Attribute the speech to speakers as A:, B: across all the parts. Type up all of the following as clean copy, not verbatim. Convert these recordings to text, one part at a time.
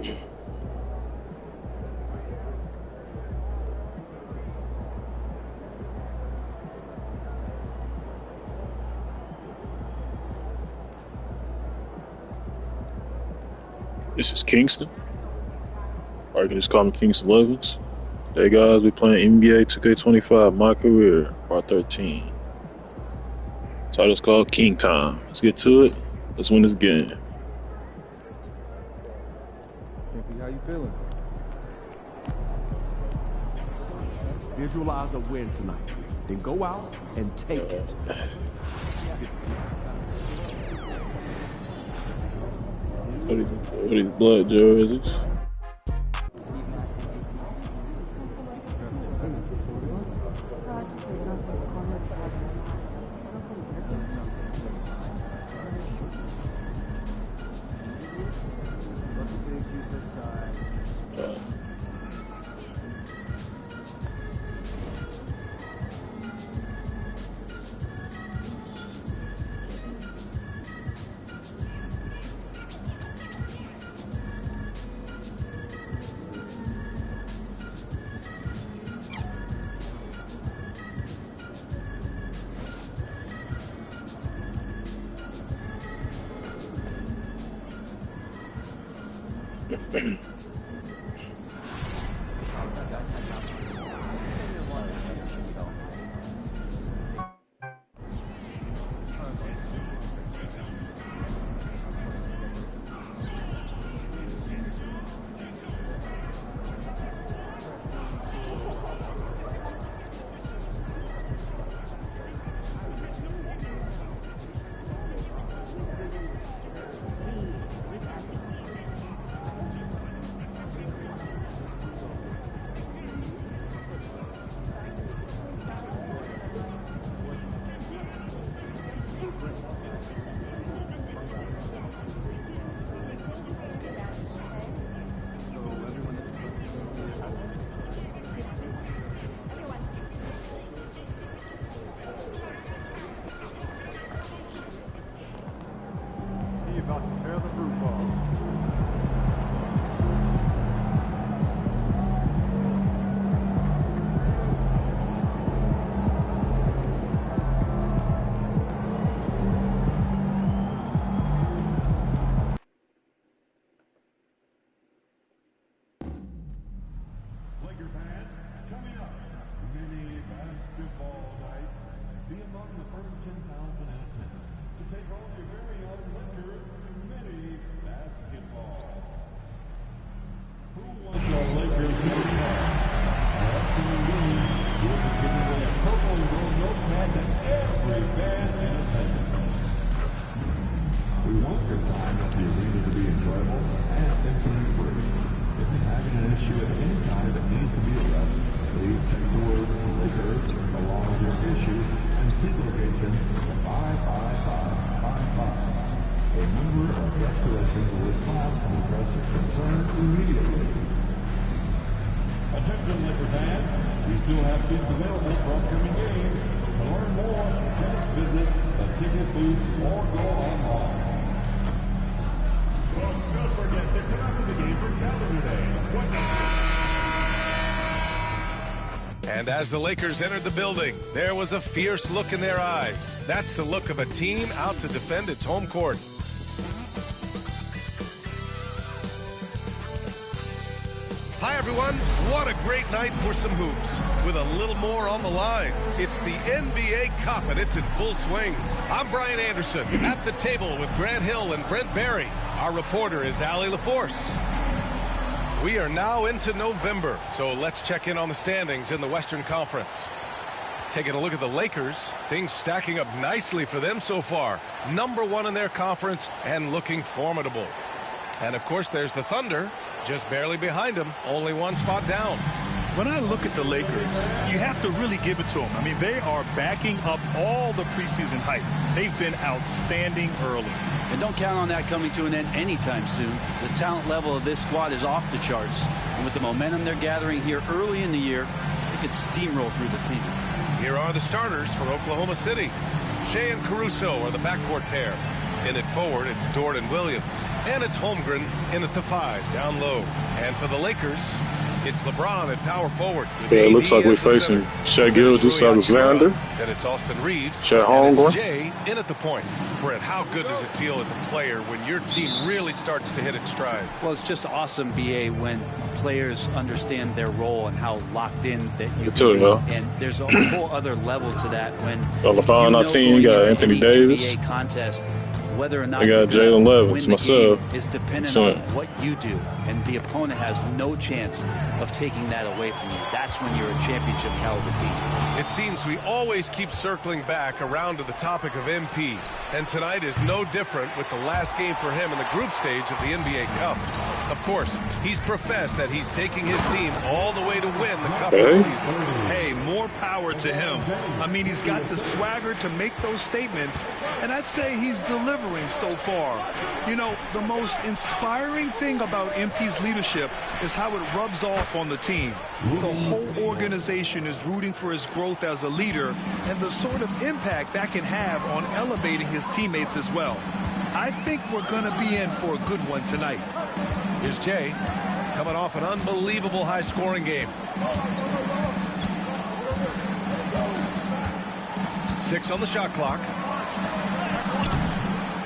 A: This is Kingston. Or you can just call me Kingston Levels. Hey guys, we playing NBA 2K25 My Career Part 13. Title's called King Time. Let's get to it. Let's win this game.
B: Campy, how you feeling? Visualize a win tonight. Then go out and take it.
A: What are these blood jerseys?
C: Attention, Laker fans. We still have seats available for upcoming games. To learn more, just visit the ticket booth or go online. Well, don't forget to come out to the game for Calendar Day.
D: And as the Lakers entered the building, there was a fierce look in their eyes. That's the look of a team out to defend its home court. Hi, everyone. What a great night for some hoops. With a little more on the line, it's the NBA Cup, and it's in full swing. I'm Brian Anderson, at the table with Grant Hill and Brent Barry. Our reporter is Allie LaForce. We are now into November, so let's check in on the standings in the Western Conference. Taking a look at the Lakers, things stacking up nicely for them so far. #1 in their conference and looking formidable. And, of course, there's the Thunder, just barely behind them, only one spot down.
E: When I look at the Lakers, you have to really give it to them. I mean, they are backing up all the preseason hype. They've been outstanding early.
F: And don't count on that coming to an end anytime soon. The talent level of this squad is off the charts. And with the momentum they're gathering here early in the year, they could steamroll through the season.
D: Here are the starters for Oklahoma City. Shea and Caruso are the backcourt pair. In at forward, it's Jordan Williams. And it's Holmgren in at the 5, down low. And for the Lakers, it's LeBron at power forward.
A: Yeah, it looks like we're facing Shai Gilgeous-Alexander.
D: Then it's Austin Reeves.
A: Chet
D: And
A: Holmgren.
D: it's Jay in at the point. Brett, how good does it feel as a player when your team really starts to hit its stride?
F: Well, it's just awesome, BA, when players understand their role and how locked in that you can be. And there's a whole other level to that when
A: LeBron on our team, you got Anthony Davis.
F: NBA contest, whether or not
A: I got Jalen Levins, myself.
F: Is dependent on what you do, and the opponent has no chance of taking that away from you. That's when you're a championship caliber team.
D: It seems we always keep circling back around to the topic of MP, and tonight is no different with the last game for him in the group stage of the NBA Cup. Of course, he's professed that he's taking his team all the way to win the Cup this season.
E: Hey, more power to him. I mean, he's got the swagger to make those statements, and I'd say he's delivering so far. You know, the most inspiring thing about MP's leadership is how it rubs off on the team. The whole organization is rooting for his growth as a leader and the sort of impact that can have on elevating his teammates as well. I think we're going to be in for a good one tonight.
D: Here's Jay, coming off an unbelievable high-scoring game. 6 on the shot clock.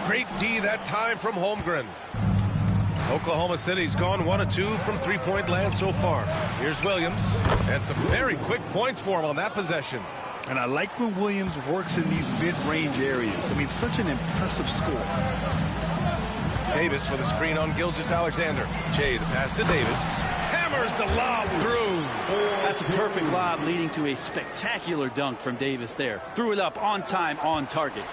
D: Great D that time from Holmgren. Oklahoma City's gone 1 of 2 from three-point land so far. Here's Williams, and some very quick points for him on that possession.
E: And I like when Williams works in these mid-range areas. I mean, such an impressive score.
D: Davis with a screen on Gilgeous-Alexander. Jay, the pass to Davis. Hammers the lob through.
F: That's a perfect lob leading to a spectacular dunk from Davis there. Threw it up on time, on target.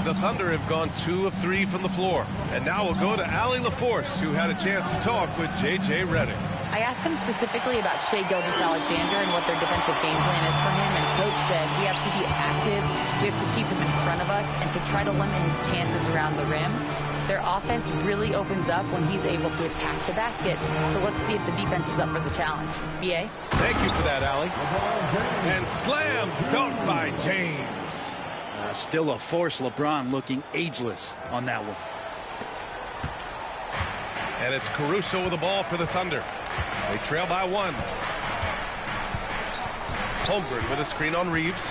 D: The Thunder have gone 2 of 3 from the floor. And now we'll go to Allie LaForce, who had a chance to talk with J.J. Redick.
G: I asked him specifically about Shai Gilgeous-Alexander and what their defensive game plan is for him, and Coach said we have to be active, we have to keep him in front of us, and to try to limit his chances around the rim. Their offense really opens up when he's able to attack the basket, so let's see if the defense is up for the challenge. B.A.?
D: Thank you for that, Allie. And slam dunk by James.
F: Still a force. LeBron looking ageless on that one.
D: And it's Caruso with the ball for the Thunder. They trail by 1. Holmgren with a screen on Reeves.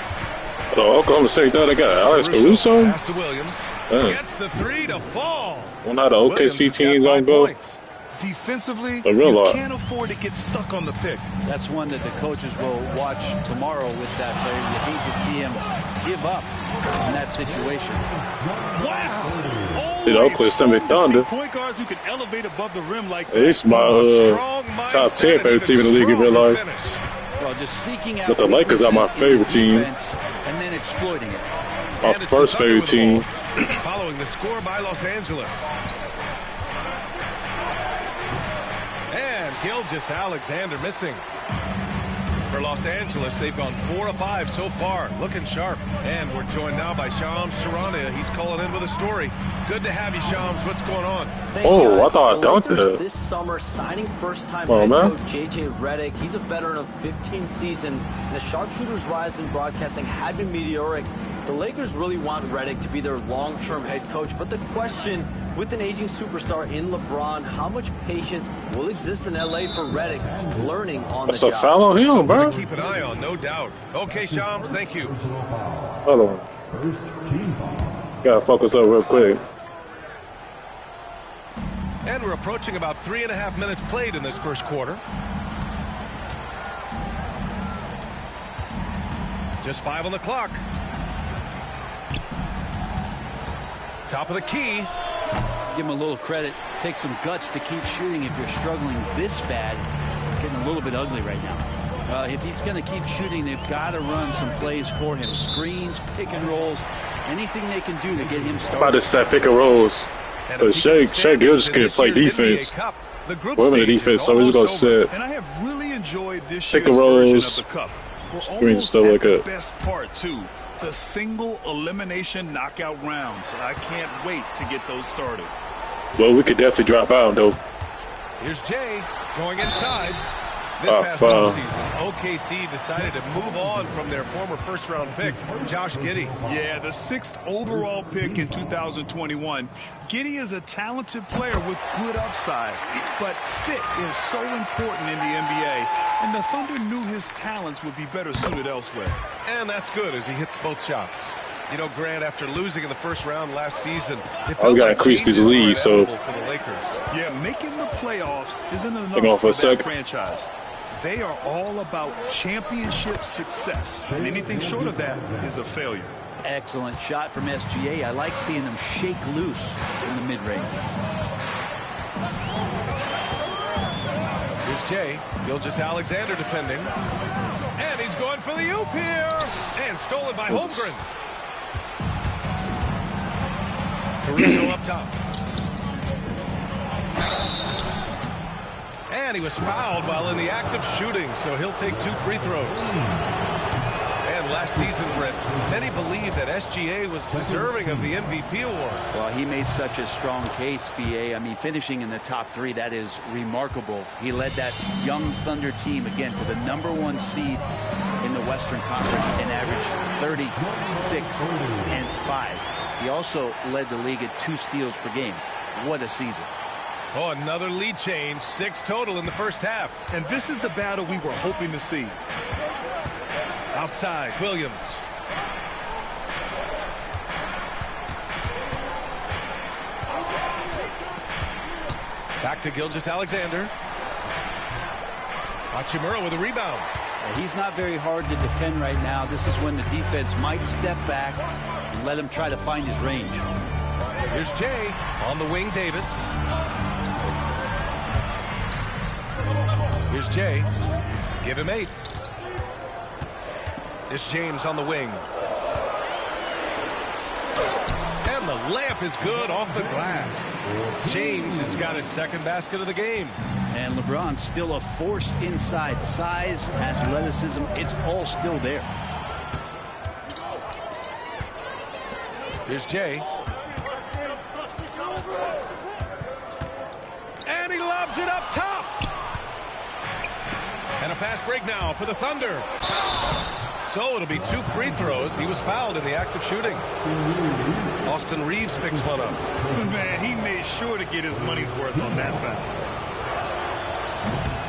A: Oh, Oklahoma State, they got Alex Caruso.
D: Pass to Williams. Gets the 3 to fall.
A: One of the OKC teams on go.
E: Defensively,
A: you
E: can't afford to get stuck on the pick.
F: That's one that the coaches will watch tomorrow with that player. You hate to see him give up in that situation.
E: Wow!
A: See, the Oklahoma City Thunder.
E: Point guards who can elevate above the rim like that.
A: It's my top 10 favorite team in the league in real life.
F: Well, just seeking out
A: but the Lakers are my favorite team.
F: And then exploiting it.
A: My first favorite team.
D: Following the score by Los Angeles. And Gilgeous-Alexander missing. For Los Angeles, they've gone 4 of 5 so far, looking sharp. And we're joined now by Shams Charania. He's calling in with a story. Good to have you, Shams. What's going on?
H: Thanks,
A: oh,
H: guys.
A: I thought I dunked it.
H: This summer, signing first-time head coach J.J. Redick. He's a veteran of 15 seasons, and the sharpshooter's rise in broadcasting had been meteoric. The Lakers really want Redick to be their long-term head coach, but the question, with an aging superstar in LeBron, how much patience will exist in L.A. for Redick learning on the job?
A: That's a foul on him, bro.
D: Keep an eye on, no doubt. Okay, Shams, thank you.
A: Hold on. Gotta focus up real quick.
D: And we're approaching about 3.5 minutes played in this first quarter. Just 5 on the clock. Top of the key.
F: Give him a little credit. Take some guts to keep shooting if you're struggling this bad. It's getting a little bit ugly right now. If he's going to keep shooting, they've got to run some plays for him. Screens, pick and rolls, anything they can do to get him started.
A: About to set pick and rolls. But Shai Gilgeous can play defense. We're in the defense, so we're just going to set.
E: And I have really enjoyed this
A: pick
E: year's
A: and rolls,
E: version of the Cup. We're
A: screens, stuff like
E: the
A: that.
E: best part, too. The single elimination knockout rounds. I can't wait to get those started.
A: Well, we could definitely drop out, though.
D: Here's Jay going inside. This past offseason, OKC decided to move on from their former first-round pick, Josh Giddey.
E: Yeah, the 6th overall pick in 2021. Giddey is a talented player with good upside, but fit is so important in the NBA, and the Thunder knew his talents would be better suited elsewhere.
D: And that's good as he hits both shots. You know, Grant, after losing in the first round last season, it
A: I
D: felt
A: got to
D: like
A: increase his
D: changes
A: lead,
D: were
A: so
D: inevitable for the Lakers.
E: Yeah, making the playoffs isn't
A: Hang on
E: enough
A: for a
E: for that
A: sec.
E: franchise. They are all about championship success, and anything short of that is a failure.
F: Excellent shot from SGA. I like seeing them shake loose in the mid-range.
D: Here's Jay. Gilgeous-Alexander defending. And he's going for the oop here. And stolen by Holmgren. Caruso up top. And he was fouled while in the act of shooting, so he'll take 2 free throws. And last season, Brent, many believed that SGA was deserving of the MVP award.
F: Well, he made such a strong case, BA. I mean, finishing in the top 3, that is remarkable. He led that young Thunder team, again, to the #1 seed in the Western Conference and averaged 36 and 5. He also led the league at 2 steals per game. What a season.
D: Oh, another lead change. 6 total in the first half.
E: And this is the battle we were hoping to see.
D: Outside, Williams. Back to Gilgeous-Alexander. Hachimura with a rebound.
F: He's not very hard to defend right now. This is when the defense might step back and let him try to find his range.
D: Here's Jay on the wing, Davis. Here's Jay. Give him 8. Here's James on the wing. And the layup is good off the glass. James has got his 2nd basket of the game.
F: And LeBron's still a force inside. Size, athleticism, it's all still there.
D: Here's Jay. And he lobs it up top. And a fast break now for the Thunder. So it'll be 2 free throws. He was fouled in the act of shooting. Austin Reeves picks one up.
E: Man, he made sure to get his money's worth on that foul.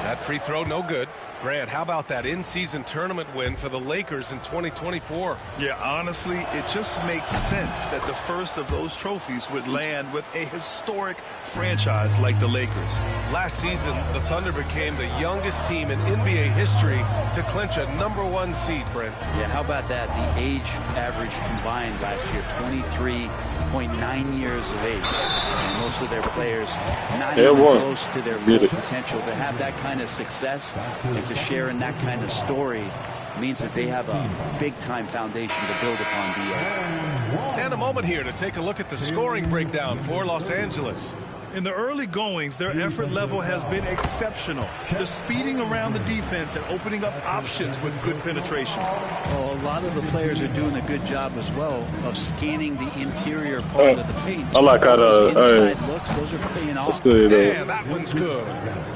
D: That free throw, no good. Grant, how about that in-season tournament win for the Lakers in 2024?
E: Yeah, honestly, it just makes sense that the first of those trophies would land with a historic franchise like the Lakers.
D: Last season, the Thunder became the youngest team in NBA history to clinch a #1 seed, Brent.
F: Yeah, how about that? The age average combined last year, 23.9 years of age. And most of their players not even close to their full potential. To have that kind of success and to share in that kind of story means that they have a big-time foundation to build upon, BA.
D: And a moment here to take a look at the scoring breakdown for Los Angeles.
E: In the early goings, their effort level has been exceptional. They're speeding around the defense and opening up options with good penetration.
F: Well, a lot of the players are doing a good job as well of scanning the interior part of the paint.
A: I like how
F: inside looks, those are paying off.
A: That's good,
D: yeah, that one's good.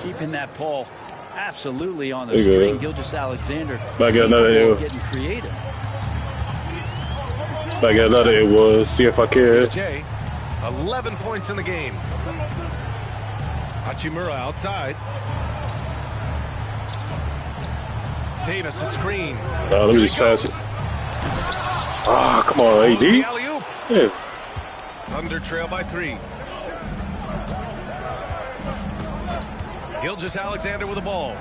F: Keeping that ball absolutely on the string. Gilgeous-Alexander getting creative.
A: I got another it was. See if I care.
D: Here's Jay. 11 points in the game. Hachimura outside. Davis a screen.
A: Let me just pass it. Ah, come on, AD. Yeah.
D: Thunder trail by 3. Gilgeous-Alexander with the ball.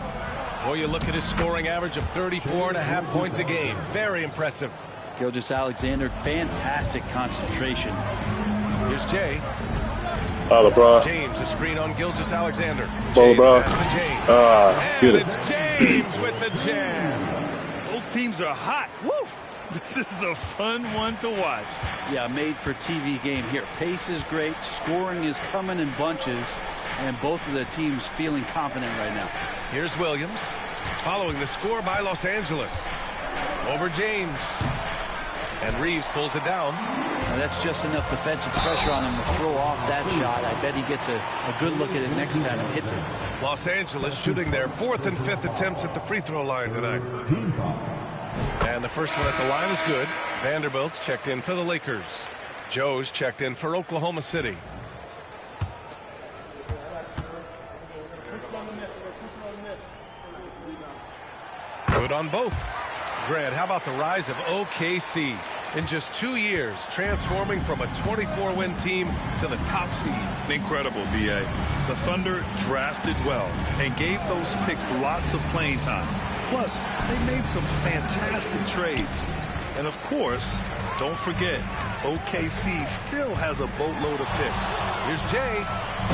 D: Boy, you look at his scoring average of 34.5 points a game. Very impressive.
F: Gilgeous-Alexander, fantastic concentration.
D: Here's Jay.
A: LeBron.
D: James, a screen on Gilgeous-Alexander.
A: LeBron.
D: And it's James with the jam.
E: Both teams are hot. Woo! This is a fun one to watch.
F: Yeah, made for TV game here. Pace is great. Scoring is coming in bunches. And both of the teams feeling confident right now.
D: Here's Williams. Following the score by Los Angeles. Over James. And Reeves pulls it down.
F: Now, that's just enough defensive pressure on him to throw off that shot. I bet he gets a good look at it next time and hits it.
D: Los Angeles shooting their 4th and 5th attempts at the free throw line tonight. And the first one at the line is good. Vanderbilt's checked in for the Lakers. Joe's checked in for Oklahoma City. Good on both. Grant, how about the rise of OKC? In just 2 years, transforming from a 24-win team to the top seed.
E: Incredible, B.A. The Thunder drafted well and gave those picks lots of playing time. Plus, they made some fantastic trades. And of course, don't forget, OKC still has a boatload of picks.
D: Here's Jay.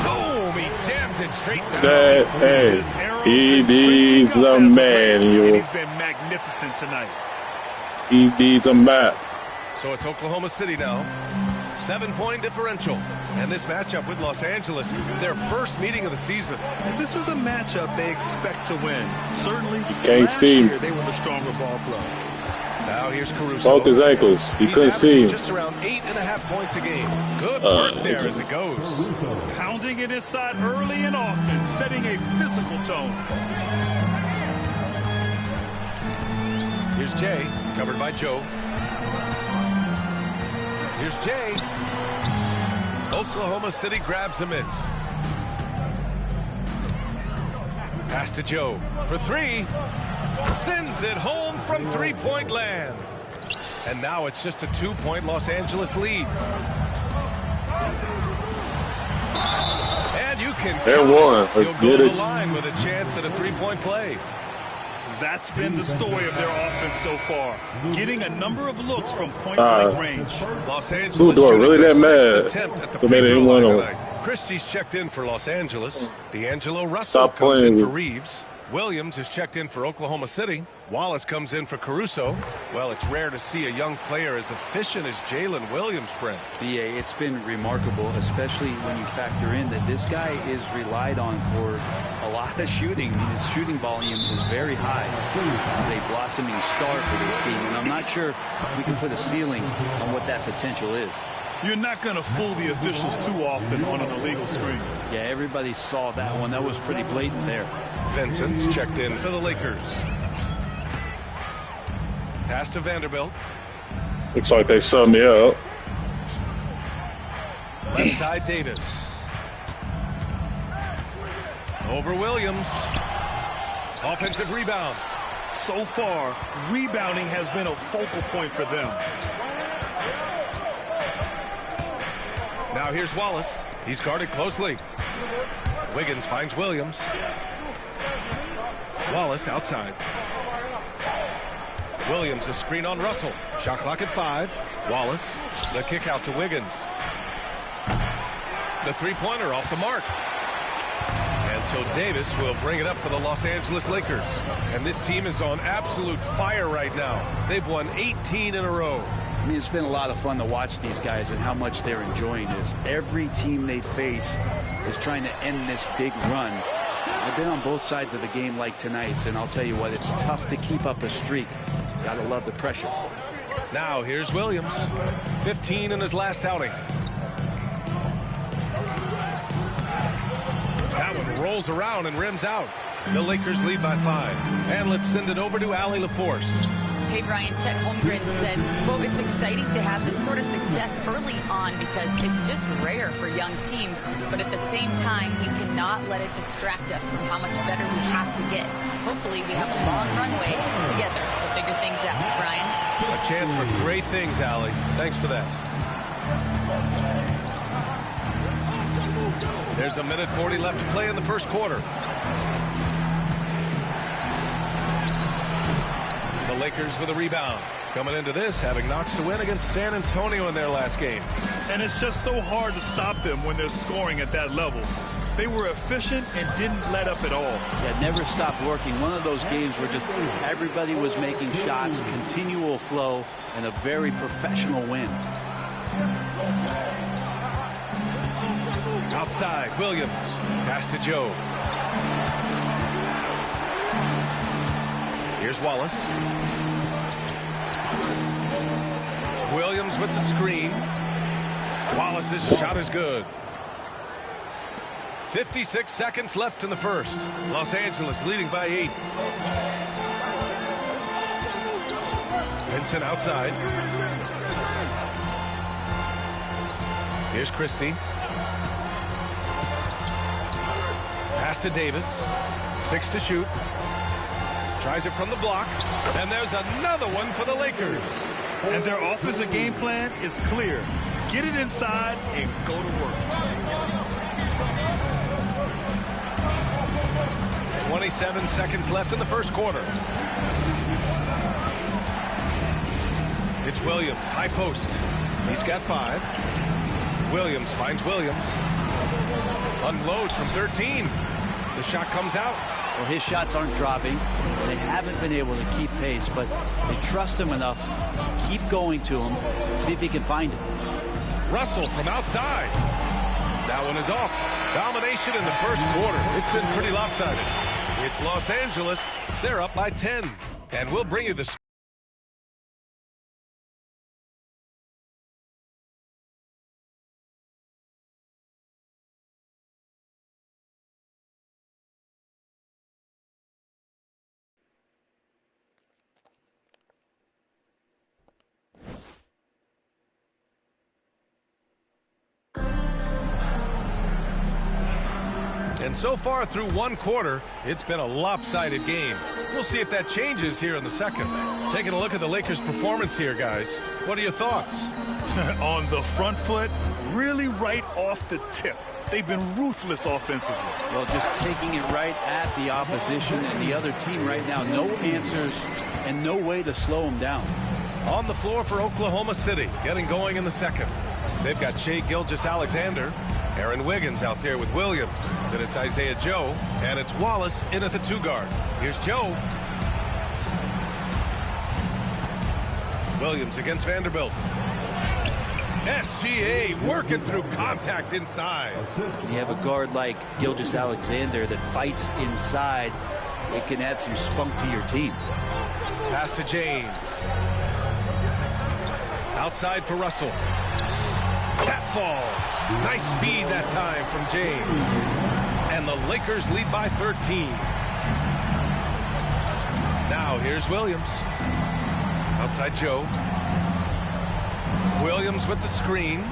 D: Boom! He jams it straight down.
A: Hey, he needs a man,
E: and he's been magnificent tonight.
A: He needs a map.
D: So it's Oklahoma City now. 7-point differential. And this matchup with Los Angeles, their first meeting of the season.
E: And this is a matchup they expect to win. Certainly,
A: last
E: year they were the stronger ball club.
D: Now here's Caruso.
A: Broke his ankles. He couldn't see him.
D: Just around 8.5 points a game. Good work there as it goes.
E: Pounding it inside early and often, setting a physical tone.
D: Here's Jay, covered by Joe. Here's Jay. Oklahoma City grabs a miss. Pass to Joe for three. Sends it home from three-point land. And now it's just a 2-point Los Angeles lead. And you can You'll go to the line with a chance at a 3-point play.
E: That's been the story of their offense so far. Getting a number of looks from point-blank range.
D: Los Angeles
A: really that mad?
D: So they didn't want to. Christie's checked in for Los Angeles. D'Angelo Russell comes in for Reeves. Williams is checked in for Oklahoma City. Wallace comes in for Caruso. Well, it's rare to see a young player as efficient as Jalen Williams, Brent.
F: B.A., it's been remarkable, especially when you factor in that this guy is relied on for a lot of shooting. I mean, his shooting volume is very high. This is a blossoming star for this team, and I'm not sure we can put a ceiling on what that potential is.
E: You're not going to fool the officials too often on an illegal screen.
F: Yeah, everybody saw that one. That was pretty blatant there.
D: Vincent's checked in for the Lakers. Pass to Vanderbilt.
A: Looks like they subbed me up.
D: Left side Davis. Over Williams. Offensive rebound.
E: So far, rebounding has been a focal point for them.
D: Now here's Wallace. He's guarded closely. Wiggins finds Williams. Wallace outside. Williams a screen on Russell. Shot clock at 5. Wallace, the kick out to Wiggins. The three-pointer off the mark. And so Davis will bring it up for the Los Angeles Lakers. And this team is on absolute fire right now. They've won 18 in a row.
F: I mean, it's been a lot of fun to watch these guys and how much they're enjoying this. Every team they face is trying to end this big run. I've been on both sides of a game like tonight's, and I'll tell you what, it's tough to keep up a streak. Gotta love the pressure.
D: Now here's Williams. 15 in his last outing. That one rolls around and rims out. The Lakers lead by 5. And let's send it over to Allie LaForce.
G: Hey, Brian, Chet Holmgren said, well, it's exciting to have this sort of success early on because it's just rare for young teams. But at the same time, we cannot let it distract us from how much better we have to get. Hopefully, we have a long runway together to figure things out. Brian?
D: A chance for great things, Allie. Thanks for that. There's a minute 40 left to play in the first quarter. The Lakers with a rebound. Coming into this, having notched a win against San Antonio in their last game.
E: And it's just so hard to stop them when they're scoring at that level. They were efficient and didn't let up at all.
F: Yeah, never stopped working. One of those games where just everybody was making shots, continual flow, and a very professional win.
D: Outside, Williams. Pass to Joe. Here's Wallace. Williams with the screen. Wallace's shot is good. 56 seconds left in the first. Los Angeles leading by 8. Vincent outside. Here's Christie. Pass to Davis. 6 to shoot. Tries it from the block. And there's another one for the Lakers.
E: And their offensive game plan is clear. Get it inside and go to work.
D: 27 seconds left in the first quarter. It's Williams, high post. He's got 5. Williams finds Williams. Unloads from 13. The shot comes out.
F: Well, his shots aren't dropping. They haven't been able to keep pace, but they trust him enough to keep going to him, see if he can find it.
D: Russell from outside. That one is off. Domination in the first quarter. It's been pretty lopsided. It's Los Angeles. They're up by 10. And we'll bring you the score. And so far through one quarter, it's been a lopsided game. We'll see if that changes here in the second. Taking a look at the Lakers' performance here, guys. What are your thoughts?
E: On the front foot, really right off the tip. They've been ruthless offensively.
F: Well, just taking it right at the opposition and the other team right now. No answers and no way to slow them down.
D: On the floor for Oklahoma City, getting going in the second. They've got Shai Gilgeous-Alexander. Aaron Wiggins out there with Williams. Then it's Isaiah Joe. And it's Wallace in at the 2 guard. Here's Joe. Williams against Vanderbilt. SGA working through contact inside.
F: When you have a guard like Gilgeous-Alexander that fights inside, it can add some spunk to your team.
D: Pass to James. Outside for Russell. That falls. Nice feed that time from James. And the Lakers lead by 13. Now here's Williams. Outside Joe. Williams with the screen.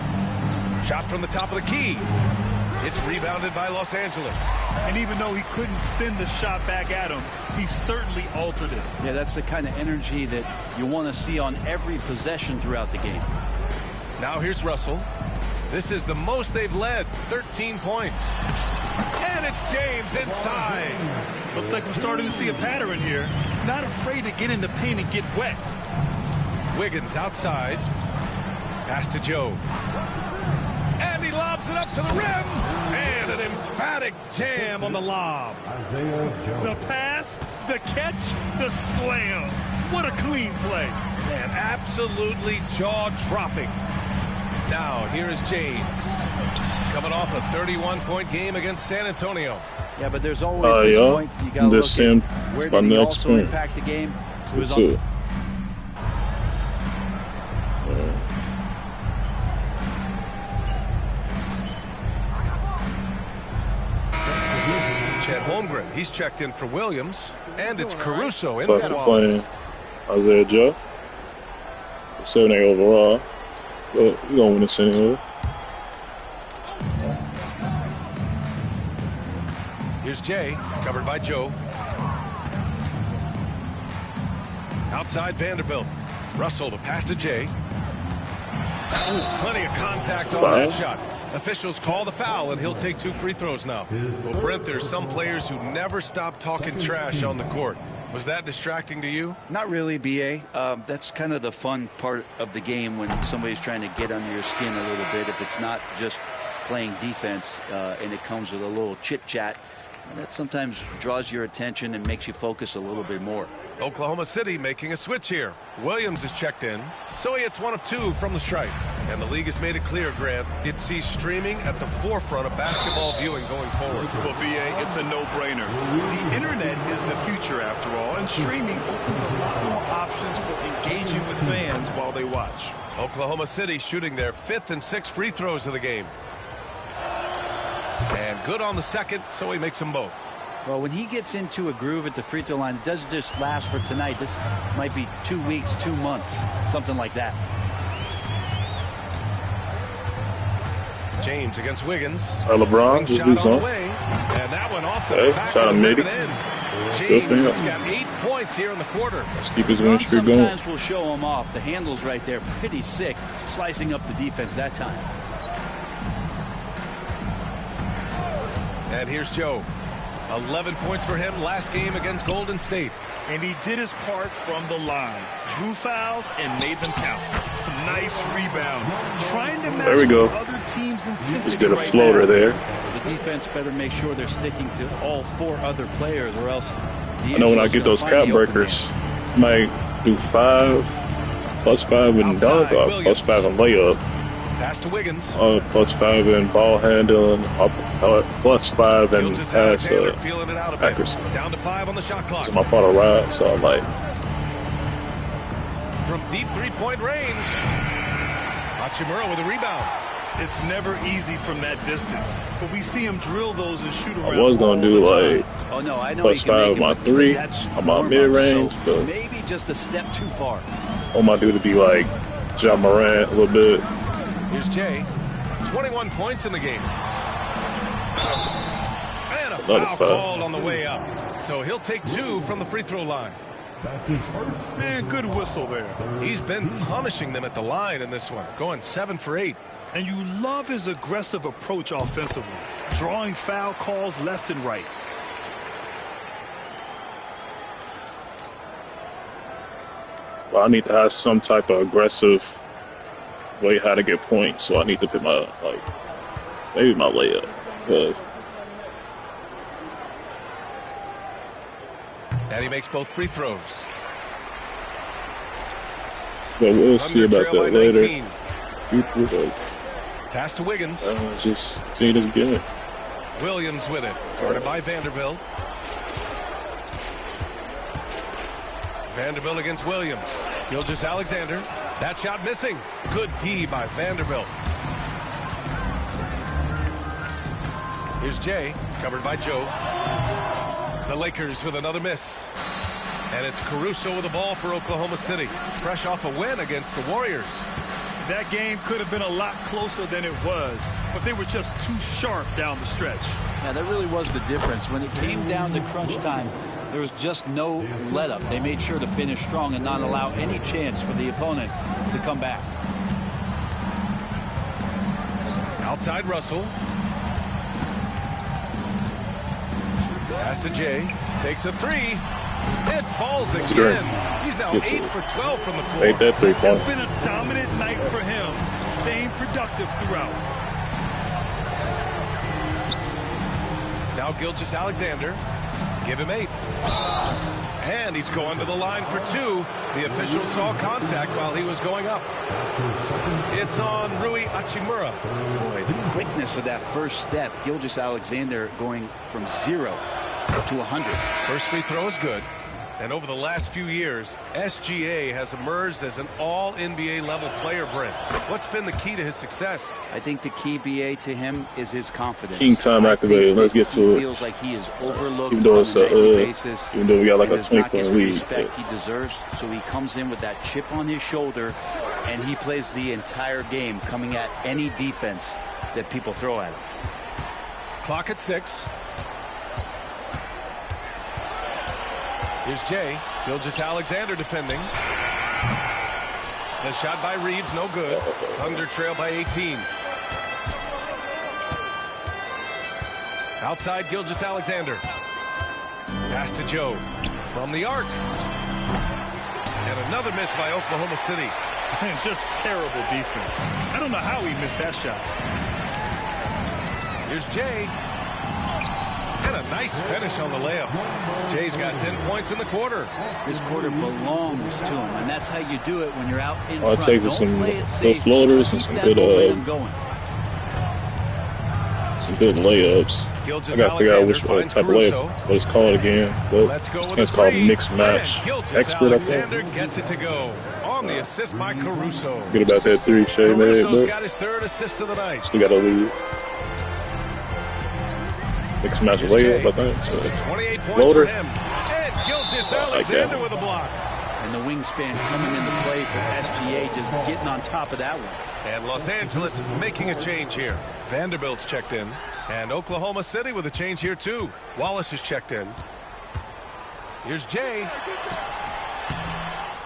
D: Shot from the top of the key. It's rebounded by Los Angeles.
E: And even though he couldn't send the shot back at him, he certainly altered it.
F: Yeah, that's the kind of energy that you want to see on every possession throughout the game.
D: Now here's Russell. This is the most they've led, 13 points. And it's James inside.
E: Looks like we're starting to see a pattern here. Not afraid to get in the paint and get wet.
D: Wiggins outside. Pass to Joe. And he lobs it up to the rim. And an emphatic jam on the lob.
E: The pass, the catch, the slam. What a clean play.
D: Man, absolutely jaw-dropping. Now, here is James. Coming off a 31-point game against San Antonio.
F: Yeah, but there's always this point you got to look at. Where did he also impact the game? It was on.
D: Chet Holmgren, he's checked in for Williams. And it's Caruso in
A: so
D: for Wallace.
A: Isaiah Joe. 7-8 overall. But we're going to win this anyway.
D: Here's Jay, covered by Joe. Outside Vanderbilt. Russell, the pass to Jay. Ooh, plenty of contact on that shot. Officials call the foul, and he'll take 2 free throws now. Well, Brent, there's some players who never stop talking trash on the court. Was that distracting to you?
F: Not really, B.A. That's kind of the fun part of the game when somebody's trying to get under your skin a little bit. If it's not just playing defense and it comes with a little chit-chat, that sometimes draws your attention and makes you focus a little bit more.
D: Oklahoma City making a switch here. Williams is checked in, so he hits 1 of 2 from the stripe. And the league has made it clear, Grant, it sees streaming at the forefront of basketball viewing going forward.
E: Well, BA, it's a no-brainer. The internet is the future, after all, and streaming opens a lot more options for engaging with fans while they watch.
D: Oklahoma City shooting their 5th and 6th free throws of the game. And good on the second, so he makes them both.
F: Well, when he gets into a groove at the free throw line, it doesn't just last for tonight. This might be 2 weeks, 2 months, something like that.
D: James against Wiggins.
A: LeBron, just lose on.
D: And that one off the back of the rim and in. James has got 8 points here in the quarter.
A: Let's keep his win streak going.
F: Sometimes we'll show him off. The handle's right there, pretty sick, slicing up the defense that time.
D: And here's Joe. 11 points for him last game against Golden State.
E: And he did his part from the line. Drew fouls and made them count. Nice rebound. Trying to match the other team's intensity.
A: Just did a floater there.
F: The defense better make sure they're sticking to all 4 other players, or else
A: I know when I get those cap breakers, I might do 5, +5 in dunk, or +5 in layup.
D: Pass to Wiggins.
A: +5 in ball handling, +5 in pass accuracy.
D: Down to 5 on the shot clock.
A: So my part of ride, so I'm like.
D: From deep 3-point range. Hachimura with a rebound.
E: It's never easy from that distance, but we see him drill those and shoot around.
A: I was going to do like +5 on my 3 on my mid-range, but
F: maybe just a step too far.
A: I want my dude to be like Ja Morant a little bit.
D: Here's Jay. 21 points in the game. And a foul called on the way up. So he'll take 2 from the free throw line.
C: That's his first.
E: Man, good whistle there.
D: He's been punishing them at the line in this one, going 7 for 8.
E: And you love his aggressive approach offensively, drawing foul calls left and right.
A: Well, I need to have some type of aggressive way how to get points, so I need to pick my, maybe my layup.
D: And he makes both free throws.
A: But we'll see about that later. Future,
D: pass to Wiggins.
A: Just see it again.
D: Williams with it, guarded by Vanderbilt. Vanderbilt against Williams. Gilgeous-Alexander. That shot missing. Good D by Vanderbilt. Here's Jay, covered by Joe. The Lakers with another miss. And it's Caruso with the ball for Oklahoma City. Fresh off a win against the Warriors.
E: That game could have been a lot closer than it was, but they were just too sharp down the stretch.
F: Yeah, that really was the difference. When it came down to crunch time, there was just no let-up. They made sure to finish strong and not allow any chance for the opponent to come back.
D: Outside Russell. Pass to Jay. Takes a 3. It falls again. He's now 8 for 12 from the floor.
A: Made that 3-point.
E: It's been a dominant night for him, staying productive throughout.
D: Now Gilgeous-Alexander. Give him 8. And he's going to the line for 2. The official saw contact while he was going up. It's on Rui Hachimura.
F: Boy, the quickness of that first step. Gilgeous-Alexander going from 0 to 100.
D: First free throw is good. And over the last few years, SGA has emerged as an all-NBA level player, Brent. What's been the key to his success?
F: I think the key, BA, to him is his confidence.
A: King time activated. Let's get to it.
F: He feels like he is overlooked
A: even though
F: on
A: it's
F: a nightly basis.
A: Even though we got like a 20-point lead.
F: The respect he deserves, so he comes in with that chip on his shoulder, and he plays the entire game, coming at any defense that people throw at him.
D: Clock at 6. Here's Jay. Gilgeous-Alexander defending. The shot by Reeves, no good. Thunder trail by 18. Outside Gilgeous-Alexander. Pass to Joe. From the arc. And another miss by Oklahoma City.
E: And just terrible defense. I don't know how he missed that shot.
D: Here's Jay. And a Nice finish on the layup. Jay's got 10 points in the quarter.
F: This quarter belongs to him, and that's how you do it when you're out in
A: I'll
F: front.
A: take
F: Don't
A: some
F: play it safe.
A: floaters and
F: Keep
A: some
F: that
A: good
F: momentum going.
A: layups. I gotta figure out which type of layup, what it's called again. But
D: Let's go with
A: it's called mixed match. Expert, I think.
D: Alexander gets it to go on the assist by Caruso.
A: Good about that three Shay made,
D: Caruso's
A: but
D: got his third assist of the night.
A: still got to lead. Mixed match layup, I think. So
D: 28 points
A: floater.
D: for him. And Gilgeous Alexander with a block.
F: And the wingspan coming into play for SGA, just getting on top of that one.
D: And Los Angeles making a change here. Vanderbilt's checked in. And Oklahoma City with a change here too. Wallace is checked in. Here's Jay.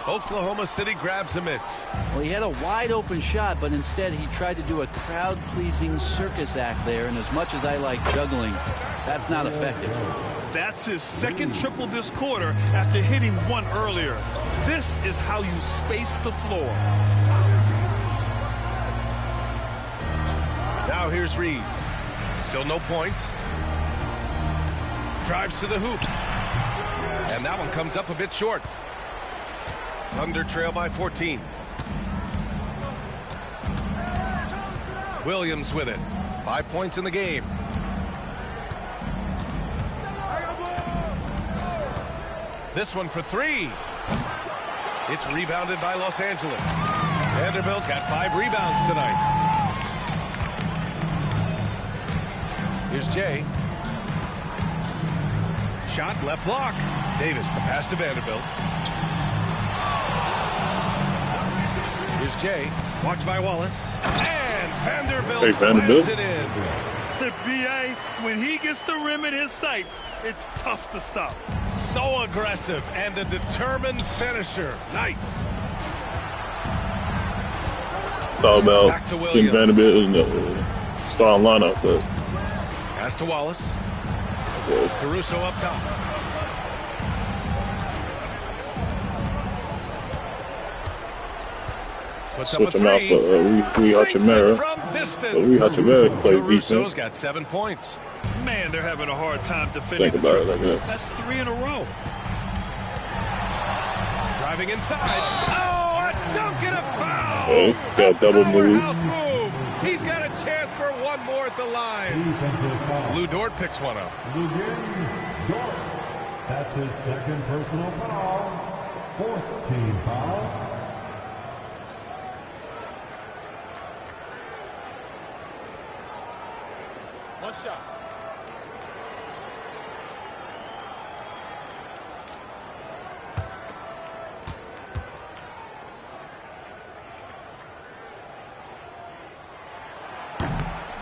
D: Oklahoma City grabs a miss.
F: Well, he had a wide open shot, but instead he tried to do a crowd-pleasing circus act there. And as much as I like juggling, that's not effective.
I: That's his second triple this quarter after hitting one earlier. This is how you space the floor.
D: Now here's Reeves. Still no points. Drives to the hoop. And that one comes up a bit short. Thunder trail by 14. Williams with it. 5 points in the game. This one for three. It's rebounded by Los Angeles. Vanderbilt's got 5 rebounds tonight. Here's Jay. Shot left block. Davis, the pass to Vanderbilt. Here's Jay. Watched by Wallace. And Vanderbilt slams it in.
I: The BA, when he gets the rim in his sights, it's tough to stop.
D: So aggressive and a determined finisher. Nice.
A: It's all about getting Vanderbilt in the starting lineup, but
D: pass to Wallace. Caruso up top.
A: switch them out for Rui Hachimura. Rui Hachimura plays
D: Caruso's
A: defense.
D: got 7 points.
I: Man, they're having a hard time defending.
A: Think about it like that.
I: That's 3 in a row.
D: Driving inside. Oh, a dunk and a foul.
A: Okay, got a double move.
D: He's got a chance for one more at the line. Lou Dort picks one up.
C: Lou Dort. That's his second personal foul. 4th team foul.
D: One shot.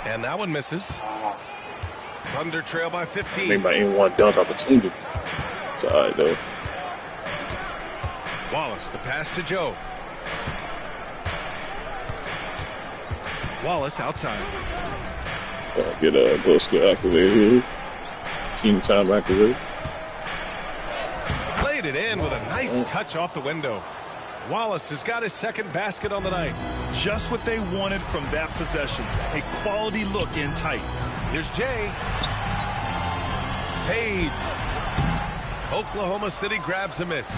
D: And that one misses. Thunder trail by 15.
A: Maybe by any one dunk opportunity. It's all right, though.
D: Wallace, the pass to Joe. Wallace outside.
A: Get a goal skill activated here. King time activated.
D: Played it in with a nice touch off the window. Wallace has got his second basket on the night.
I: Just what they wanted from that possession. A quality look in tight.
D: Here's Jay. Fades. Oklahoma City grabs a miss.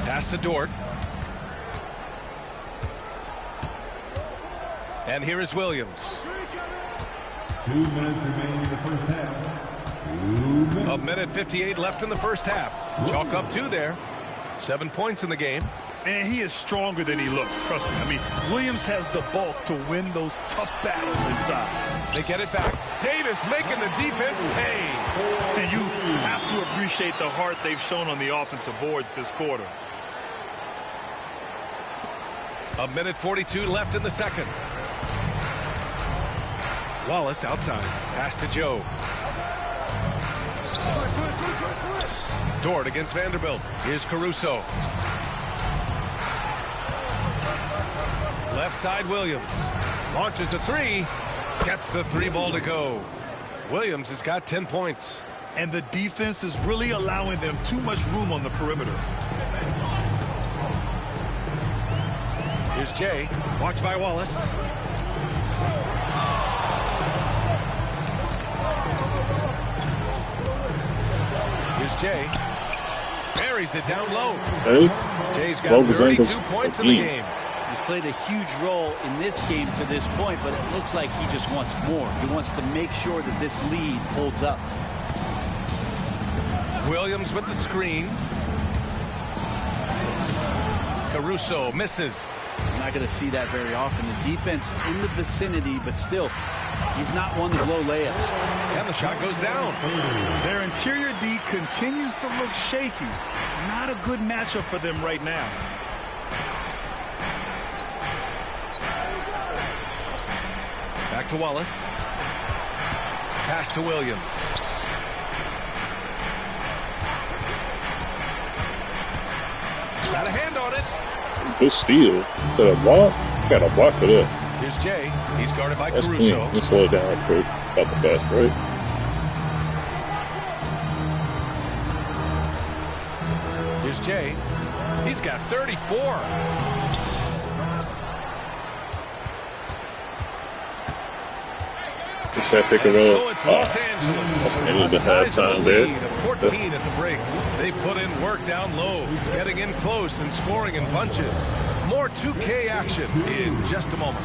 D: Pass to Dort. And here is Williams.
C: 2 minutes remaining in the first half. 2 minutes.
D: A minute 58 left in the first half. Chalk up 2 there. 7 points in the game.
I: And he is stronger than he looks. Trust me. I mean, Williams has the bulk to win those tough battles inside.
D: They get it back. Davis making the defense pay.
I: And you have to appreciate the heart they've shown on the offensive boards this quarter.
D: A minute 42 left in the second. Wallace outside. Pass to Joe. Dort against Vanderbilt. Here's Caruso. Left side Williams. Launches a 3. Gets the 3 ball to go. Williams has got 10 points.
I: And the defense is really allowing them too much room on the perimeter.
D: Here's Jay. Watched by Wallace. Jay. Buries it down low.
A: Hey.
D: Jay's got 32 points in the game.
F: He's played a huge role in this game to this point, but it looks like he just wants more. He wants to make sure that this lead holds up.
D: Williams with the screen. Caruso misses.
F: I'm not going to see that very often. The defense in the vicinity, but still, he's not one to blow layups.
D: And the shot goes down.
I: Their interior D continues to look shaky. Not a good matchup for them right now.
D: Back to Wallace. Pass to Williams. Got a hand on it.
A: Good steal. Got a block. Got a block for that.
D: Here's Jay. He's guarded by
A: That's
D: Caruso.
A: clean. Let's slow it down quick. Got the fast break.
D: Here's Jay. He's got 34.
A: It's that pick and
D: So
A: roll.
D: it's Los Angeles.
A: That's a little bit
D: A sizable
A: halftime there.
D: lead of 14 at the break. They put in work down low, getting in close and scoring in bunches. More 2K action in just a moment.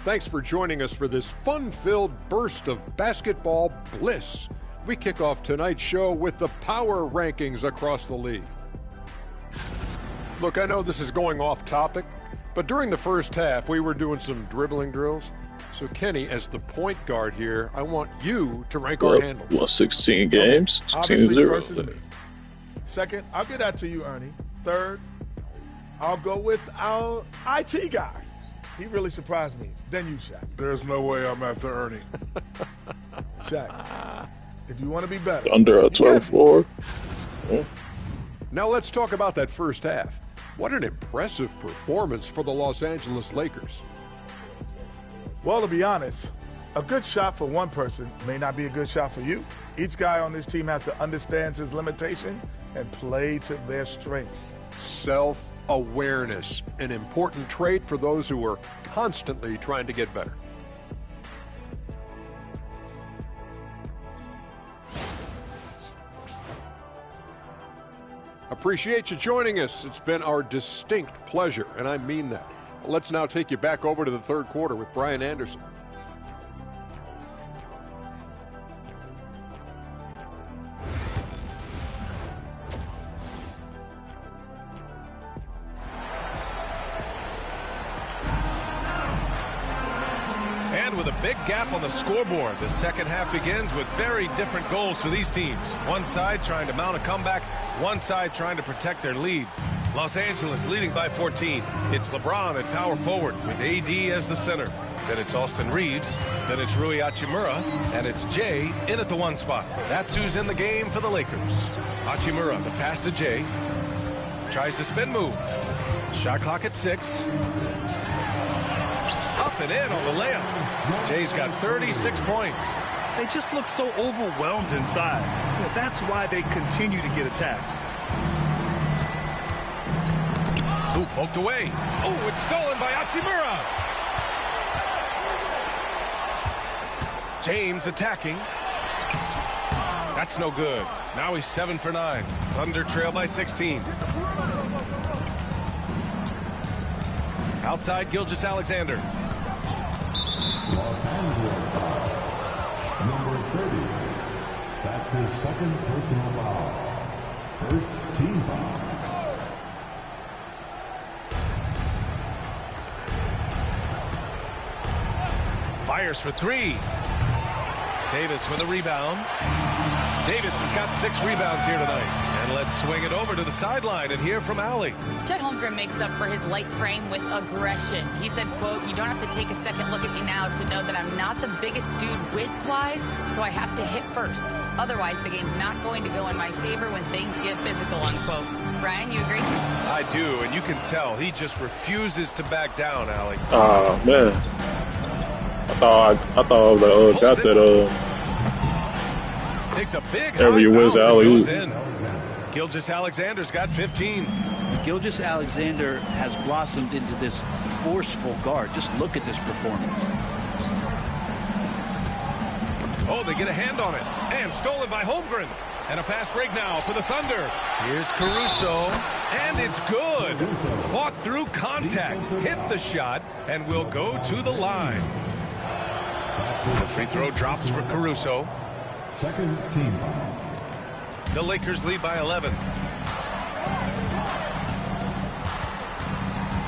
J: Thanks for joining us for this fun-filled burst of basketball bliss. We kick off tonight's show with the power rankings across the league. Look, I know this is going off topic, but during the first half, we were doing some dribbling drills. So, Kenny, as the point guard here, I want you to rank our handles.
A: Well, 16 games, 16-0.
K: First is me. Second, I'll get that to you, Ernie. Third, I'll go with our IT guy. He really surprised me. Then you, Shaq.
L: There's no way I'm after Ernie.
K: Shaq, if you want to be better.
A: Under a 12-4. Yeah.
J: Now let's talk about that first half. What an impressive performance for the Los Angeles Lakers.
K: Well, to be honest, a good shot for one person may not be a good shot for you. Each guy on this team has to understand his limitation and play to their strengths.
J: Self-awareness, an important trait for those who are constantly trying to get better. Appreciate you joining us. It's been our distinct pleasure, and I mean that. Let's now take you back over to the third quarter with Brian Anderson.
D: And with a big gap on the scoreboard, the second half begins with very different goals for these teams. One side trying to mount a comeback, one side trying to protect their lead. Los Angeles leading by 14. It's LeBron at power forward with AD as the center. Then it's Austin Reeves. Then it's Rui Hachimura. And it's Jay in at the one spot. That's who's in the game for the Lakers. Hachimura, the pass to Jay. Tries the spin move. Shot clock at 6. Up and in on the layup. Jay's got 36 points.
I: They just look so overwhelmed inside. That's why they continue to get attacked.
D: Ooh, poked away. Oh, it's stolen by Hachimura. James attacking. That's no good. Now he's 7 for 9. Thunder trail by 16. Outside, Gilgeous-Alexander.
C: Los Angeles foul. Number 30. That's his second personal foul. First team foul.
D: Fires for 3. Davis with a rebound. Davis has got 6 rebounds here tonight. And let's swing it over to the sideline and hear from Allie.
G: Chet Holmgren makes up for his light frame with aggression. He said, quote, "You don't have to take a second look at me now to know that I'm not the biggest dude width-wise, so I have to hit first. Otherwise, the game's not going to go in my favor when things get physical," unquote. Brian, you agree?
D: I do, and you can tell he just refuses to back down, Allie.
A: Oh, man. I thought I was got that,
D: Takes a big
A: every whiz alley-oop.
D: Gilgeous-Alexander's got 15.
F: Gilgeous-Alexander has blossomed into this forceful guard. Just look at this performance.
D: Oh, they get a hand on it. And stolen by Holmgren. And a fast break now for the Thunder. Here's Caruso. And it's good. Fought through contact. Hit the shot. And will go to the line. The free throw drops for Caruso.
C: Second team foul.
D: The Lakers lead by 11.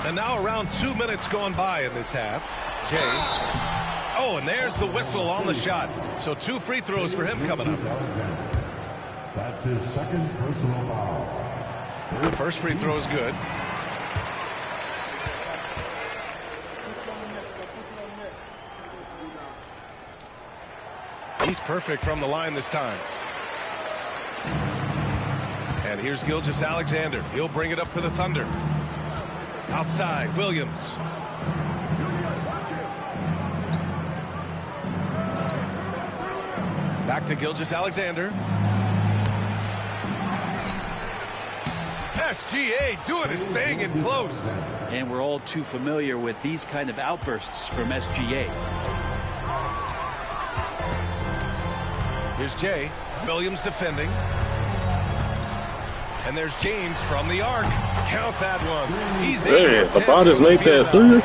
D: And now around 2 minutes gone by in this half. Jay. Oh, and there's the whistle on the shot. So 2 free throws for him coming up.
C: That's his second personal foul.
D: First free throw is good. He's perfect from the line this time. And here's Gilgeous-Alexander. He'll bring it up for the Thunder. Outside, Williams. Back to Gilgeous-Alexander. SGA doing his thing in close.
F: And we're all too familiar with these kind of outbursts from SGA.
D: Here's Jay. Williams defending. And there's James from the arc. Count that one. He's
A: man, LeBron just made that three.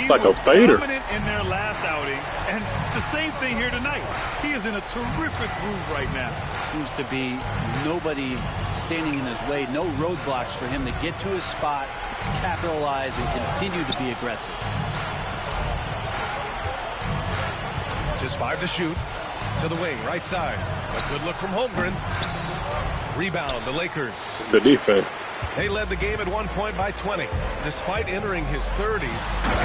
A: It's like a fader.
I: In their last outing, and the same thing here tonight. He is in a terrific groove right now.
F: Seems to be nobody standing in his way, no roadblocks for him to get to his spot, capitalize, and continue to be aggressive.
D: Just 5 to shoot. To the wing, right side. A good look from Holmgren. Rebound, the Lakers.
A: The defense.
D: They led the game at one point by 20. Despite entering his 30s,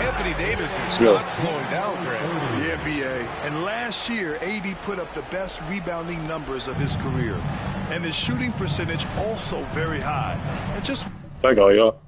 D: Anthony Davis is not slowing down, Greg.
I: Yeah, B.A. And last year, AD put up the best rebounding numbers of his career. And his shooting percentage also very high. And just...
A: Thank all y'all.